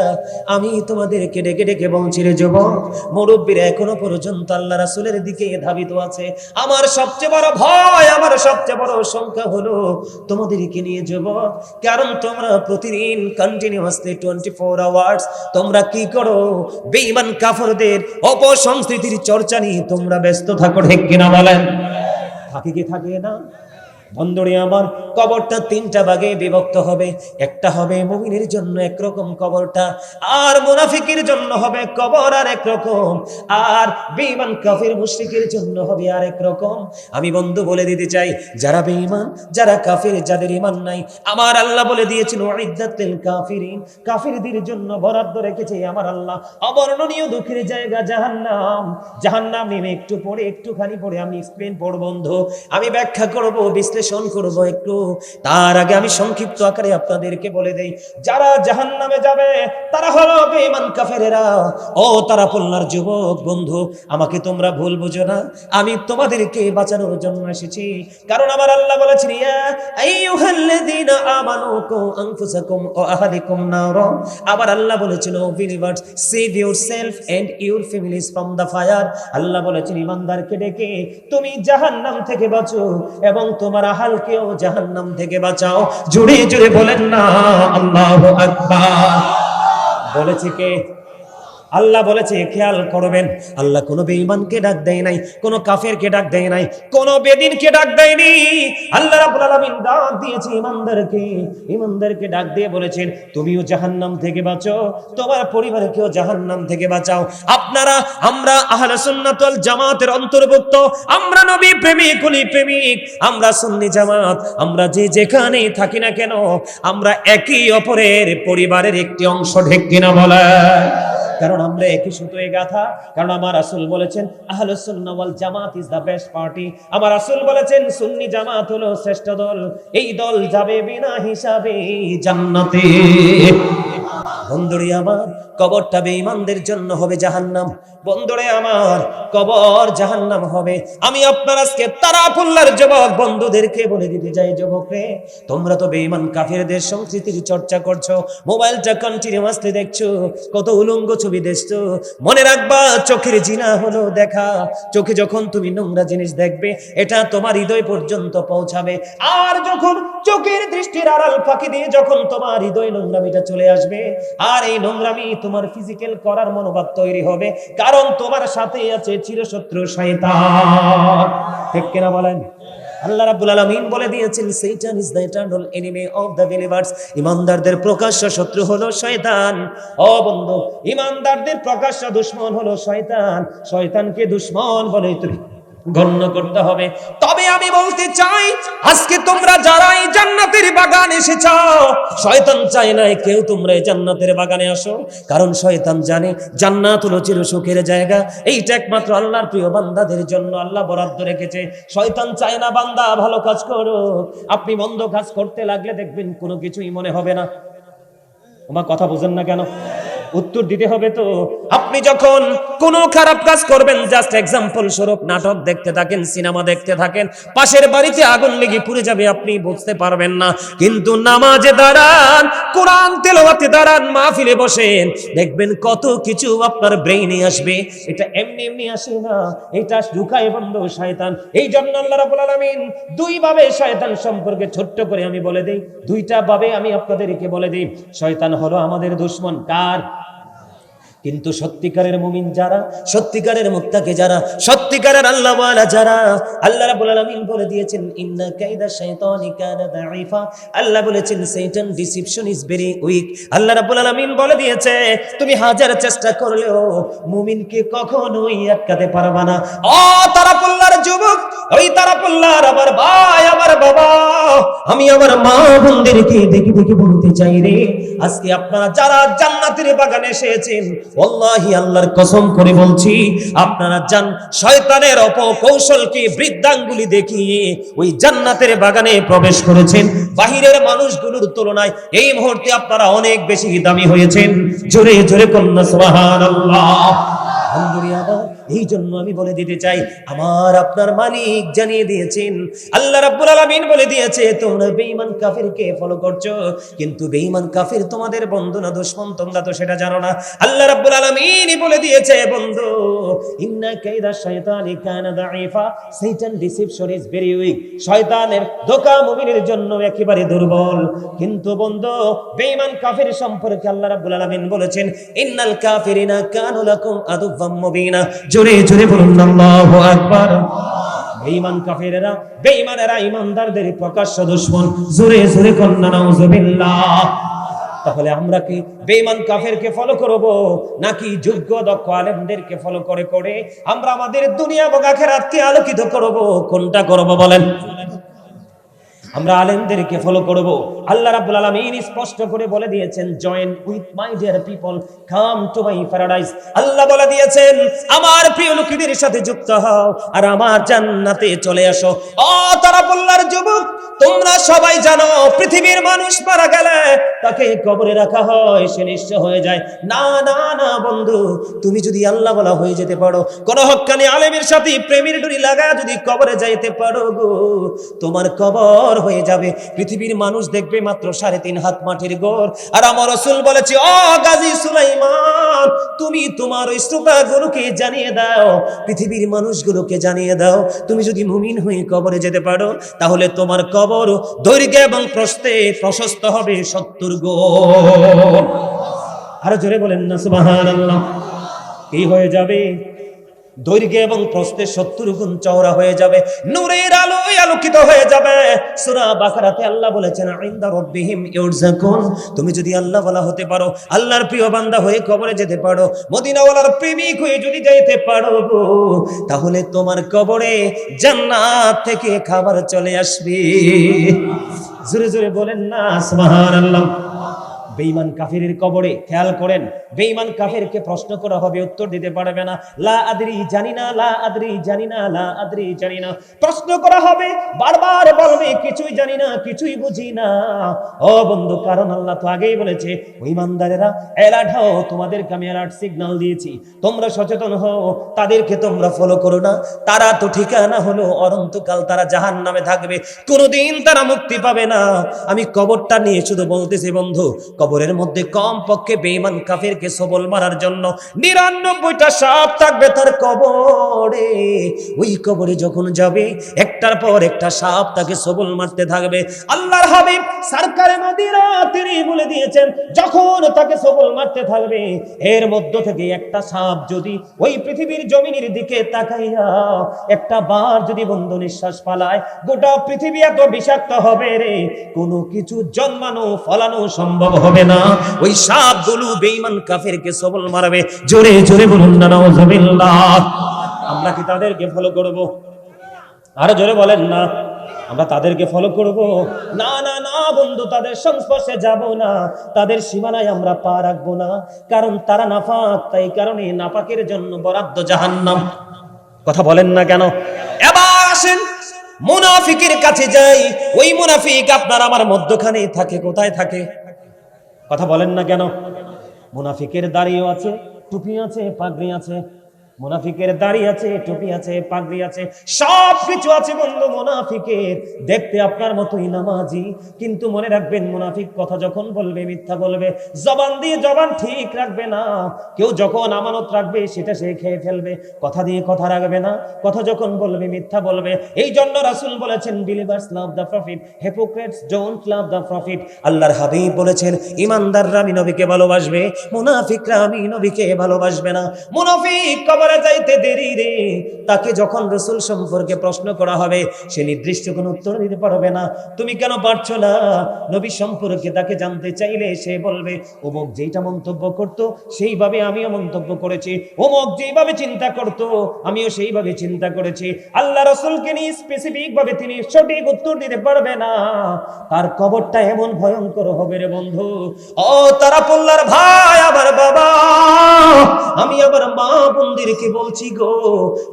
Speaker 1: আমি তোমাদেরকে ডেকে ডেকে বলছি রে যুবক, মুরব্বীরা এখনো পর্যন্ত আল্লাহ রাসূলের দিকে ধাবিত আছে। আমার সবচেয়ে বড় ভয়, আমার সবচেয়ে বড় সংখ্যা হলো তোমাদেরকে নিয়ে যুবক। কারণ তোমরা প্রতিদিন কন্টিনিউয়াসলি 24 আওয়ার্স তোমরা কি করো? বেঈমান কাফেরদের অপসংস্কৃতির চর্চা নিয়ে তোমরা ব্যস্ত থাকো, ঠিক কিনা বলেন? থাকে কি থাকে না? বন্ধুরে আমার, কবরটা তিনটা ভাগে বিভক্ত হবে। একটা হবে মুমিনের জন্য একরকম কবরটা, আর মুনাফিকের জন্য হবে কবর আর একরকম, আর বেঈমান কাফির মুশরিকের জন্য হবে আর একরকম। আমি বন্ধু বলে দিতে চাই, যারা বেঈমান, যারা কাফির, যাদের ঈমান নাই, আমার আল্লাহ বলে দিয়েছেন উইদ্দাতুল কাফিরিন, কাফিরদের জন্য বরাদ্দ রেখেছে আমার আল্লাহ অবর্ণনীয় দুঃখের জায়গা জাহান্নাম। জাহান্নাম নিয়ে একটুখানি পড়ে আমি এক্সপ্লেন পড়ব বন্ধু, আমি ব্যাখ্যা করব, বিশ্লেষণ করব একটু। তার আগে আমি সংক্ষিপ্ত আকারে আপনাদেরকে বলে দেই, যারা জাহান্নামে যাবে তারা হলো বেঈমান কাফেরেরা। ও তারা পল্লার যুবক বন্ধু, আমাকে তোমরা ভুল বুঝো না, আমি তোমাদেরকে বাঁচানোর জন্য এসেছি। কারণ আমার আল্লাহ বলেছেন, ইয়া আইয়ুহাল্লাযীনা আমানু কু আনফুসাকুম ওয়া আহলিকুম নারা। আমার আল্লাহ বলেছেন, O believers, save yourself and your families from the fire. Allah বলেছেন, ঈমানদারকে ডেকে তুমি জাহান্নাম থেকে বাঁচো এবং তোমার আহলকেও জাহান্নাম থেকে বাঁচাও। জোরে জোরে বলেন না আল্লাহু আকবার। বলেছে কে? আল্লাহ বলেছে, খেয়াল করবেন, আল্লাহ কোনো বেঈমানকে ডাক দেয় নাই, কোনো কাফেরকে ডাক দেয় নাই, কোনো বেদিনকে ডাক দেয়নি। আল্লাহ রাব্বুল আলামিন ডাক দিয়েছে ঈমানদারকে ডাক দিয়ে বলেছেন, তুমিও জাহান্নাম থেকে বাঁচো, তোমার পরিবারকেও জাহান্নাম থেকে বাঁচাও। আমরা আহলে সুন্নাত ওয়াল জামাতের অন্তর্ভুক্ত, আমরা নবী প্রেমিক, ওলি প্রেমিক, আমরা সুন্নি জামাত, আমরা যে যেখানে থাকি না কেন, আমরা একই অপরের পরিবারের একটি অংশ, ঠিক কিনা বলে? কারণ আমরা একই সুতোয় গাঁথা। কারণ আমার রাসূল বলেছেন, আহলুস সুন্নাহ ওয়াল জামাত ইজ দা বেস্ট পার্টি। আমার রাসূল বলেছেন, সুন্নি জামাত হলো শ্রেষ্ঠ দল, এই দল যাবে বিনা হিসাবে জান্নাতে। বন্ধুরে আমার, কবরটা বেঈমানদের জন্য হবে জাহান্নাম। বন্ধুরে আমার, কবর জাহান্নাম হবে। আমি আপনার আজকে তারাপুল্লার যুবক বন্ধুদেরকে বলে দিতে চাই, যুবক রে, তোমরা তো বেঈমান কাফেরদের সংস্কৃতির চর্চা করছো, মোবাইলটা কন্টিনিউয়াসলি দেখছো, কত উলঙ্গ ছবি দেখছো। মনে রাখবা, চোখের জিনা হলো দেখা। চোখে যখন তুমি নোংরা জিনিস দেখবে, এটা তোমার হৃদয় পর্যন্ত পৌঁছাবে। আর যখন চোখের দৃষ্টির আড়াল ফাঁকি দিয়ে যখন তোমার হৃদয় নোংরামিটা চলে আসবে, আর এই নোংরামি তোমার ফিজিক্যাল করার মনোভাব তৈরি হবে, কারণ তোমার সাথে আছে চিরশত্রু শয়তান, ঠিক কিনা বলেন? আল্লাহ রাব্বুল আলামিন বলে দিয়েছেন, শয়তান is the eternal enemy of the believers. ঈমানদারদের প্রকাশ্য শত্রু হলো শয়তান। ও বন্ধু, ঈমানদারদের প্রকাশ্য দুশমন হলো শয়তান। শয়তানকে দুশমন বলে তুমি গণ্য করতে হবে। তবে আমি বলতে চাই, আজকে তোমরা যারা এই জান্নাতের বাগানে এসেছো, শয়তান চায় না কেউ তোমরা এই জান্নাতের বাগানে আসো। কারণ শয়তান জানে জান্নাত হলো চির সুখের জায়গা, এইটা একমাত্র আল্লাহর প্রিয় বান্দাদের জন্য আল্লাহ বরাদ্দ রেখেছে। শয়তান চায় না বান্দা ভালো কাজ করো। আপনি মন্দ কাজ করতে লাগলে দেখবেন কোনো কিছুই মনে হবে না। আমার কথা বুঝেন না কেন? উত্তর দিতে হবে তো। আপনি যখন কোনো খারাপ কাজ করবেন, জাস্ট এক্সাম্পল স্বরূপ নাটক দেখতে থাকেন, সিনেমা দেখতে থাকেন, পাশের বাড়িতে আগুন লেগে পুড়ে যাবে, আপনি বুঝতে পারবেন না। কিন্তু নামাজে দাঁড়ান, কোরআন তেলাওয়াতে দাঁড়ান, মাহফিলে বসেন, দেখবেন কত কিছু আপনার ব্রেইনে আসবে। এটা এমনি এমনি আসে না, এটা ঢুকায় বন্ধু শয়তান। এই জন্য আল্লাহ রাব্বুল আলামিন দুই ভাবে শয়তান সম্পর্কে ছোট্ট করে আমি বলে দেই, দুইটা ভাবে আমি আপনাদেরকে বলে দেই। শয়তান হলো আমাদের দুশমন। কার? কিন্তু সত্যিকারের মুমিন যারা, সত্যিকারের মুত্তাকি যারা, সত্যিকারের আল্লাহওয়ালা যারা, আল্লাহ রাব্বুল আলামিন বলে দিয়েছেন, ইন্না কাইদা শাইতানি কানা দাঈফা। আল্লাহ বলেছেন, শয়তান ডিসিপশন ইজ ভেরি উইক। আল্লাহ রাব্বুল আলামিন বলে দিয়েছে, তুমি হাজার চেষ্টা করলেও মুমিনকে কখনোই আটকাতে পারবা না। ও তারাপুল্লার যুবক, ওই তারাপুল্লাহর আমার ভাই, আমার বাবা, আমি আমার মা বোনদেরকে দেখে দেখে বলতে চাই রে, আজকে আপনারা যারা জান্নাতের বাগানে এসেছেন, ওয়াল্লাহি আল্লাহর কসম করে বলছি, আপনারা শয়তানের অপকৌশলকে বৃদ্ধাঙ্গুলি দেখিয়ে ওই জান্নাতের বাগানে প্রবেশ করেছেন। বাহিরের মানুষগুলোর তুলনায় এই মুহূর্তে আপনারা অনেক বেশি দামি হয়েছেন। জোরে জোরে কন্যা সুবহানাল্লাহ। আলহামদুলিল্লাহ। এই জন্য আমি বলে দিতে চাই, আমার আপনার মালিক জানিয়ে দিয়েছেন, আল্লাহ রাব্বুল আলামিন বলে দিয়েছে, তোমরা বেঈমান কাফিরকে ফলো করছো, কিন্তু বেঈমান কাফির তোমাদের বন্ধু না দুশমন, তোমরা তো সেটা জানো না। আল্লাহ রাব্বুল আলামিন বলে দিয়েছে, বন্ধু, ইন্না কাইদা শাইতানি কানা দাঈফা, শয়তান ডিসিপশন ইজ ভেরি উইক, শয়তানের ধোঁকা মুমিনের জন্য একেবারে দুর্বল। কিন্তু বন্ধু, বেঈমান কাফির সম্পর্কে আল্লাহ রাব্বুল আলামিন বলেছেন, ইন্নাল কাফিরিনা কানু লাকুম আদুওয়াম মুবিনা। জোরে জোরে বলুন আল্লাহু আকবার। বেঈমান কাফেরেরা, বেঈমানেরা ঈমানদারদের প্রকাশ্য দুশমন। জোরে জোরে কন্না নাউজুবিল্লাহ। তাহলে আমরা কি বেঈমান কাফেরকে ফলো করব, নাকি যোগ্য দক্ষ আলেমদেরকে ফলো করে করে আমরা আমাদের দুনিয়া এবং আখিরাতকে আলোকিত করব? কোনটা করব বলেন? আমরা আলেমদেরকে ফলো করব। আল্লাহ রাব্বুল আলামিন স্পষ্ট করে বলে দিয়েছেন, join with my dear people, come to my paradise. Allah বলে দিয়েছেন, আমার প্রিয় লোকেদের সাথে যুক্ত হও আর আমার জান্নাতে চলে আসো। ও তারাপুল্লাহর যুবক, তোমরা সবাই জানো, পৃথিবীর মানুষ মারা গেলে তাকে কবরে রাখা হয়, সে নিঃস্ব হয়ে যায়। না না না বন্ধু, তুমি যদি আল্লাহ বলা হয়ে যেতে পারো, কোন হক্কানি আলেমের সাথে প্রেমের ডুরি লাগা যদি কবরে যাইতে পারো গো, তোমার কবর হয়ে যাবে। পৃথিবীর মানুষ দেখবে মাত্র 3.5 হাত মাটির গোর। আর আমার রাসূল বলেছে, ও গাজী সুলাইমান, তুমি তোমার ওই শ্রোতাগুলোকে জানিয়ে দাও, পৃথিবীর মানুষগুলোকে জানিয়ে দাও, তুমি যদি মুমিন হয়ে কবরে যেতে পারো, তাহলে তোমার কবর দৈর্ঘ্য এবং প্রস্থে প্রশস্ত হবে 70 গোর। আরো জোরে বলেন না সুবহানাল্লাহ। কি হয়ে যাবে? দৈর্ঘ্য এবং প্রস্থে 70 গুণ চওড়া হয়ে যাবে, নূরের আলোয় আলোকিত হয়ে যাবে। সূরা বাকারাতে আল্লাহ বলেছেন, ইনদা রাব্বিহিম ইউরযাকুন। তুমি যদি আল্লাহ বলা হতে পারো, আল্লাহর প্রিয় বান্দা হয়ে কবরে যেতে পারো, মদিনাওয়ালার প্রেমিক হয়ে যদি যাইতে পারো গো, তাহলে তোমার কবরে জান্নাত থেকে খাবার চলে আসবে। জোরে জোরে বলেন না সুবহানাল্লাহ। বেঈমান কাফিরের কবরে খেয়াল করেন, বেঈমান কাফিরকে প্রশ্ন করা হবে, উত্তর দিতে পারবে না। লা আদরি, জানি না, লা আদরি, জানি না, লা আদরি, জানি না। প্রশ্ন করা হবে, বারবার বলবে, কিছুই জানি না, কিছুই বুঝি না। ও বন্ধু, কারণ আল্লাহ তো আগেই বলেছে, ওই ইমানদারেরা অ্যালার্ট হও, তোমাদেরকে আমি অ্যালার্ট সিগন্যাল দিয়েছি, তোমরা সচেতন হও, তাদেরকে তোমরা ফলো করো না। তারা তো ঠিকানা হলো অনন্তকাল তারা জাহান্নামে থাকবে, কোনোদিন তারা মুক্তি পাবে না। আমি কবরটা নিয়ে শুধু বলতেছি বন্ধু, কবরের মধ্যে কম পক্ষে বেঈমান কাফিরকে সবল মারার জন্য 99টা সাপ থাকবে তার কবরে। ওই কবরে যখন যাবে, একটার পর একটা সাপ তাকে সবল মারতে থাকবে। আল্লাহর হাবিব সরকারে মদিনা তিনি বলে দিয়েছেন, যখন তাকে সবল মারতে থাকবে, এর মধ্য থেকে একটা সাপ যদি ওই পৃথিবীর জমিনের দিকে তাকাইয়া একটা বার যদি বন্ধ নিঃশ্বাস ফালায়, গোটা পৃথিবী এত বিষাক্ত হবে রে, কোনো কিছু জন্মানো ফলানো সম্ভব হবে না। ওই সাপগুলো বেঈমান কাফিরকে সবল মারবে। জোরে জোরে বলুন না নাউজুবিল্লাহ। আমরা কি তাদেরকে ফলো করব? আরো জোরে বলেন না, আমরা তাদেরকে ফলো করব? না না না বন্ধু, তাদের সংস্পর্শে যাব না, তাদের সীমানায় আমরা পা রাখবো না, কারণ তারা নাপাক। তাই কারণে নাপাকের জন্য বরাদ্দ জাহান্নাম। কথা বলেন না কেন? এবার আসেন মুনাফিকের কাছে যাই। ওই মুনাফিক আপনার আমার মধ্যখানে থাকে। কোথায় থাকে? কথা বলেন না কেন? মুনাফিকের দাড়িও আছে, টুপি আছে, পাগড়ি আছে। মুনাফিকের দাড়ি আছে, টুপি আছে, পাগড়ি আছে, সব কিছু আছে বন্ধু মুনাফিকের। দেখতে আপনার মতোই নামাজি, কিন্তু মনে রাখবেন, মুনাফিক কথা যখন বলবে মিথ্যা বলবে, জবান দিয়ে জবান ঠিক রাখবে না। কেউ যখন আমানত রাখবে সেটা সে খেয়ে ফেলবে, কথা দিয়ে কথা রাখবে না, কথা যখন বলবে মিথ্যা বলবে। এই জন্য রাসূল বলেছেন, believers love the profit, hypocrites don't love the profit. আল্লাহর হাবিব বলেছেন, ইমানদাররা আমি নবীকে ভালোবাসবে, মুনাফিকরা আমি নবীকে ভালোবাসবে না। মুনাফিক কবরে যাইতে দেরি রে, তাকে যখন রাসূল সম্পর্কে প্রশ্ন করা হবে সে নির্দিষ্ট কোনো উত্তর দিতে পারবে না। তুমি কেন পারছো না? নবী সম্পর্কে তাকে জানতে চাইলে সে বলবে অমুক যেইটা মন্তব্য করত সেইভাবে আমিও মন্তব্য করেছি, অমুক যেইভাবে চিন্তা করত আমিও সেইভাবে চিন্তা করেছি। আল্লাহ রাসূলকে নিয়ে স্পেসিফিক ভাবে তিনি সঠিক উত্তর দিতে পারবে না। তার কবরটা এমন ভয়ঙ্কর হবে রে বন্ধু। ও তারা পল্লার ভাই, আমার বাবা, আমি আবার মা বোনদেরকে বলছি গো,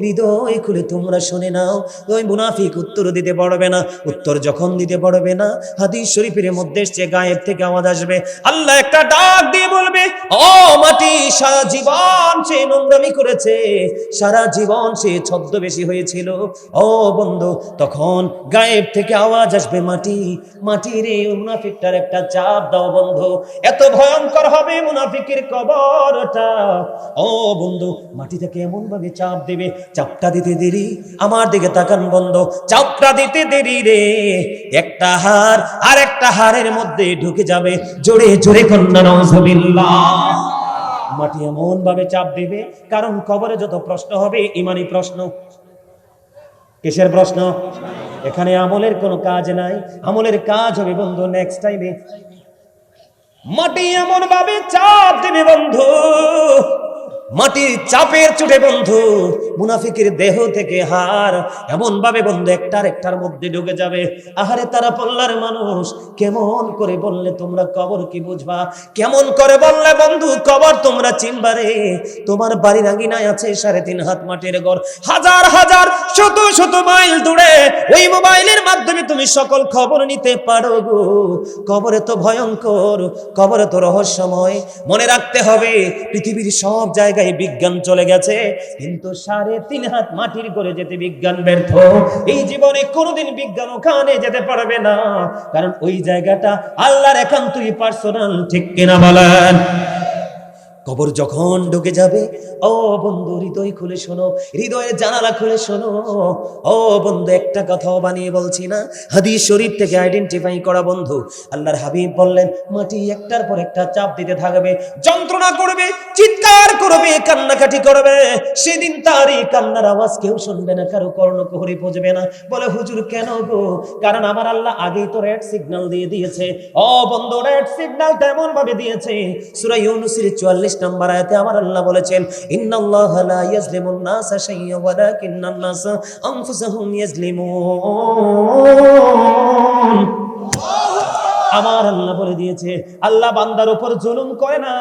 Speaker 1: হৃদয় খুলে তোমরা শুনে নাও। ওই মুনাফিক উত্তর দিতে পারবে না। উত্তর যখন দিতে পারবে না, হাদিস শরীফের মধ্যে এসেছে গায়েব থেকে আওয়াজ আসবে, আল্লাহ একটা ডাক দিয়ে বলবে, ও মাটি, সারা জীবন সে নোংরামি করেছে, সারা জীবন সে ছদ্মবেশী হয়েছিল। ও বন্ধু, তখন গায়েব থেকে আওয়াজ আসবে, মাটি, মাটি রে, মুনাফিকটার একটা চাপ দাও বন্ধু। এত ভয়ঙ্কর হবে মুনাফিকের কবরটা। ও বন্ধু, মাটি থেকে এমন ভাবে চাপ দেবে, চাপটা দিতে দেরি, আমার দিকে তাকান বন্ধু, চাপটা দিতে দেরি রে, একটা হাড় আর একটা হাড়ের মধ্যে ঢুকে যাবে। জোরে জোরে কন্যা নাউজুবিল্লাহ। মাটি এমন ভাবে চাপ দিবে, কারণ কবরে যত প্রশ্ন হবে ইমানি প্রশ্ন। কিসের প্রশ্ন? এখানে আমলের কোনো কাজ নাই, আমলের কাজ হবে বন্ধু নেক্সট টাইমে। মাটি এমন ভাবে চাপ দিবে বন্ধু, মাটির চাপের চোটে বন্ধু মুনাফিকের দেহ থেকে হাড় এমন ভাবে বন্ধু একটার মধ্যে ঢুকে যাবে। আহারে তারা পল্লার মানুষ, কেমন করে বললে তোমরা কবর কি বুঝবা? কেমন করে বললে বন্ধু কবর তোমরা চিনবারে? তোমার বাড়ির আঙিনায় আছে 3.5 হাত মাটির ঘর, হাজার হাজার শত শত মাইল দূরে, ওই মোবাইলের মাধ্যমে তুমি সকল খবর নিতে পারো গো। কবরে তো ভয়ঙ্কর, কবরে তো রহস্যময়। মনে রাখতে হবে পৃথিবীর সব জায়গায় বিজ্ঞান চলে গেছে, কিন্তু 3.5 হাত মাটির করে যেতে বিজ্ঞান ব্যর্থ। এই জীবনে কোনোদিন বিজ্ঞান ওখানে যেতে পারবে না, কারণ ওই জায়গাটা আল্লাহর একান্তই পার্সোনাল। ঠিক কিনা বলেন? কবর যখন ঢুকে যাবে, ও বন্ধু হৃদয় খুলে শোনো, হৃদয়ের জানালা খুলে শোনো। ও বন্ধু, একটা কথাও বানিয়ে বলছি না, হাদিস শরীফ থেকে আইডেন্টিফাই করা বন্ধু। আল্লাহর হাবিব বললেন, মাটি একটার পর একটা চাপ দিতে থাকবে, যন্ত্রণা করবে, চিৎকার করবে, কান্নাকাটি করবে। সেদিন তার এই কান্নার আওয়াজ কেউ শুনবে না, কারো কর্ণকুহরে পৌঁছবে না। বলে হুজুর কেন গো? কারণ আমার আল্লাহ আগেই তো রেড সিগন্যাল দিয়ে দিয়েছে। ও বন্ধু, রেড সিগন্যালটা এমন ভাবে দিয়েছে, সূরা ইউনূসের 44 নম্বর আয়াতে আমার আল্লাহ বলেছেন, ইন্নাল্লাহা লা ইয়াজলিমুন নাসা শাইয়্যান ওয়ালাকিন্নান নাসা আনফুসাহুম ইয়াজলিমুন। আমার আল্লাহ বলে দিয়েছে, আল্লাহ বান্দার উপর জুলুম করে না,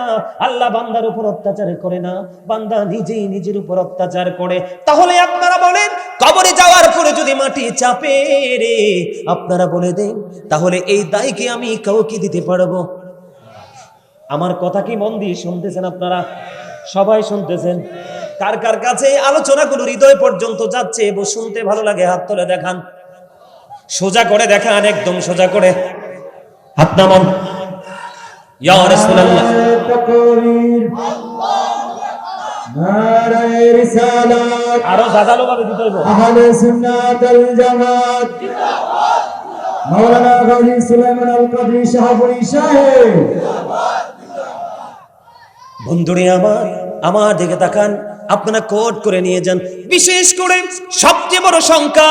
Speaker 1: আল্লাহ বান্দার উপর অত্যাচার করে না, বান্দা নিজেই নিজের উপর অত্যাচার করে। তাহলে আপনারা বলেন, কবরে যাওয়ার পরে যদি মাটি চাপে রে, আপনারা বলে দেন, তাহলে এই দায় কি আমি কাউকে দিতে পারবো? আমার কথা কি মন দিয়ে শুনতেছেন আপনারা? সবাই শুনতেছেন? কার কার কাছে এই আলোচনাগুলো হৃদয় পর্যন্ত যাচ্ছে এবং শুনতে ভালো লাগে হাত তুলে দেখান, সোজা করে দেখান, একদম সোজা করে হাত নামান। ইয়া রাসূলুল্লাহ,
Speaker 2: তাকবীর, নারায়ে রিসালাত,
Speaker 1: আরো জাগালো ভাবে দিতে হইব।
Speaker 2: আহলে সুন্নাত ওয়াল জামাত, মাওলানা গাজী সুলাইমান আল কাদরি শাহপুরী সাহেব।
Speaker 1: বন্ধুরে আমার দিকে তাকান, আপনারা কোট করে নিয়ে যান। বিশেষ করে সবচেয়ে বড় সংখ্যা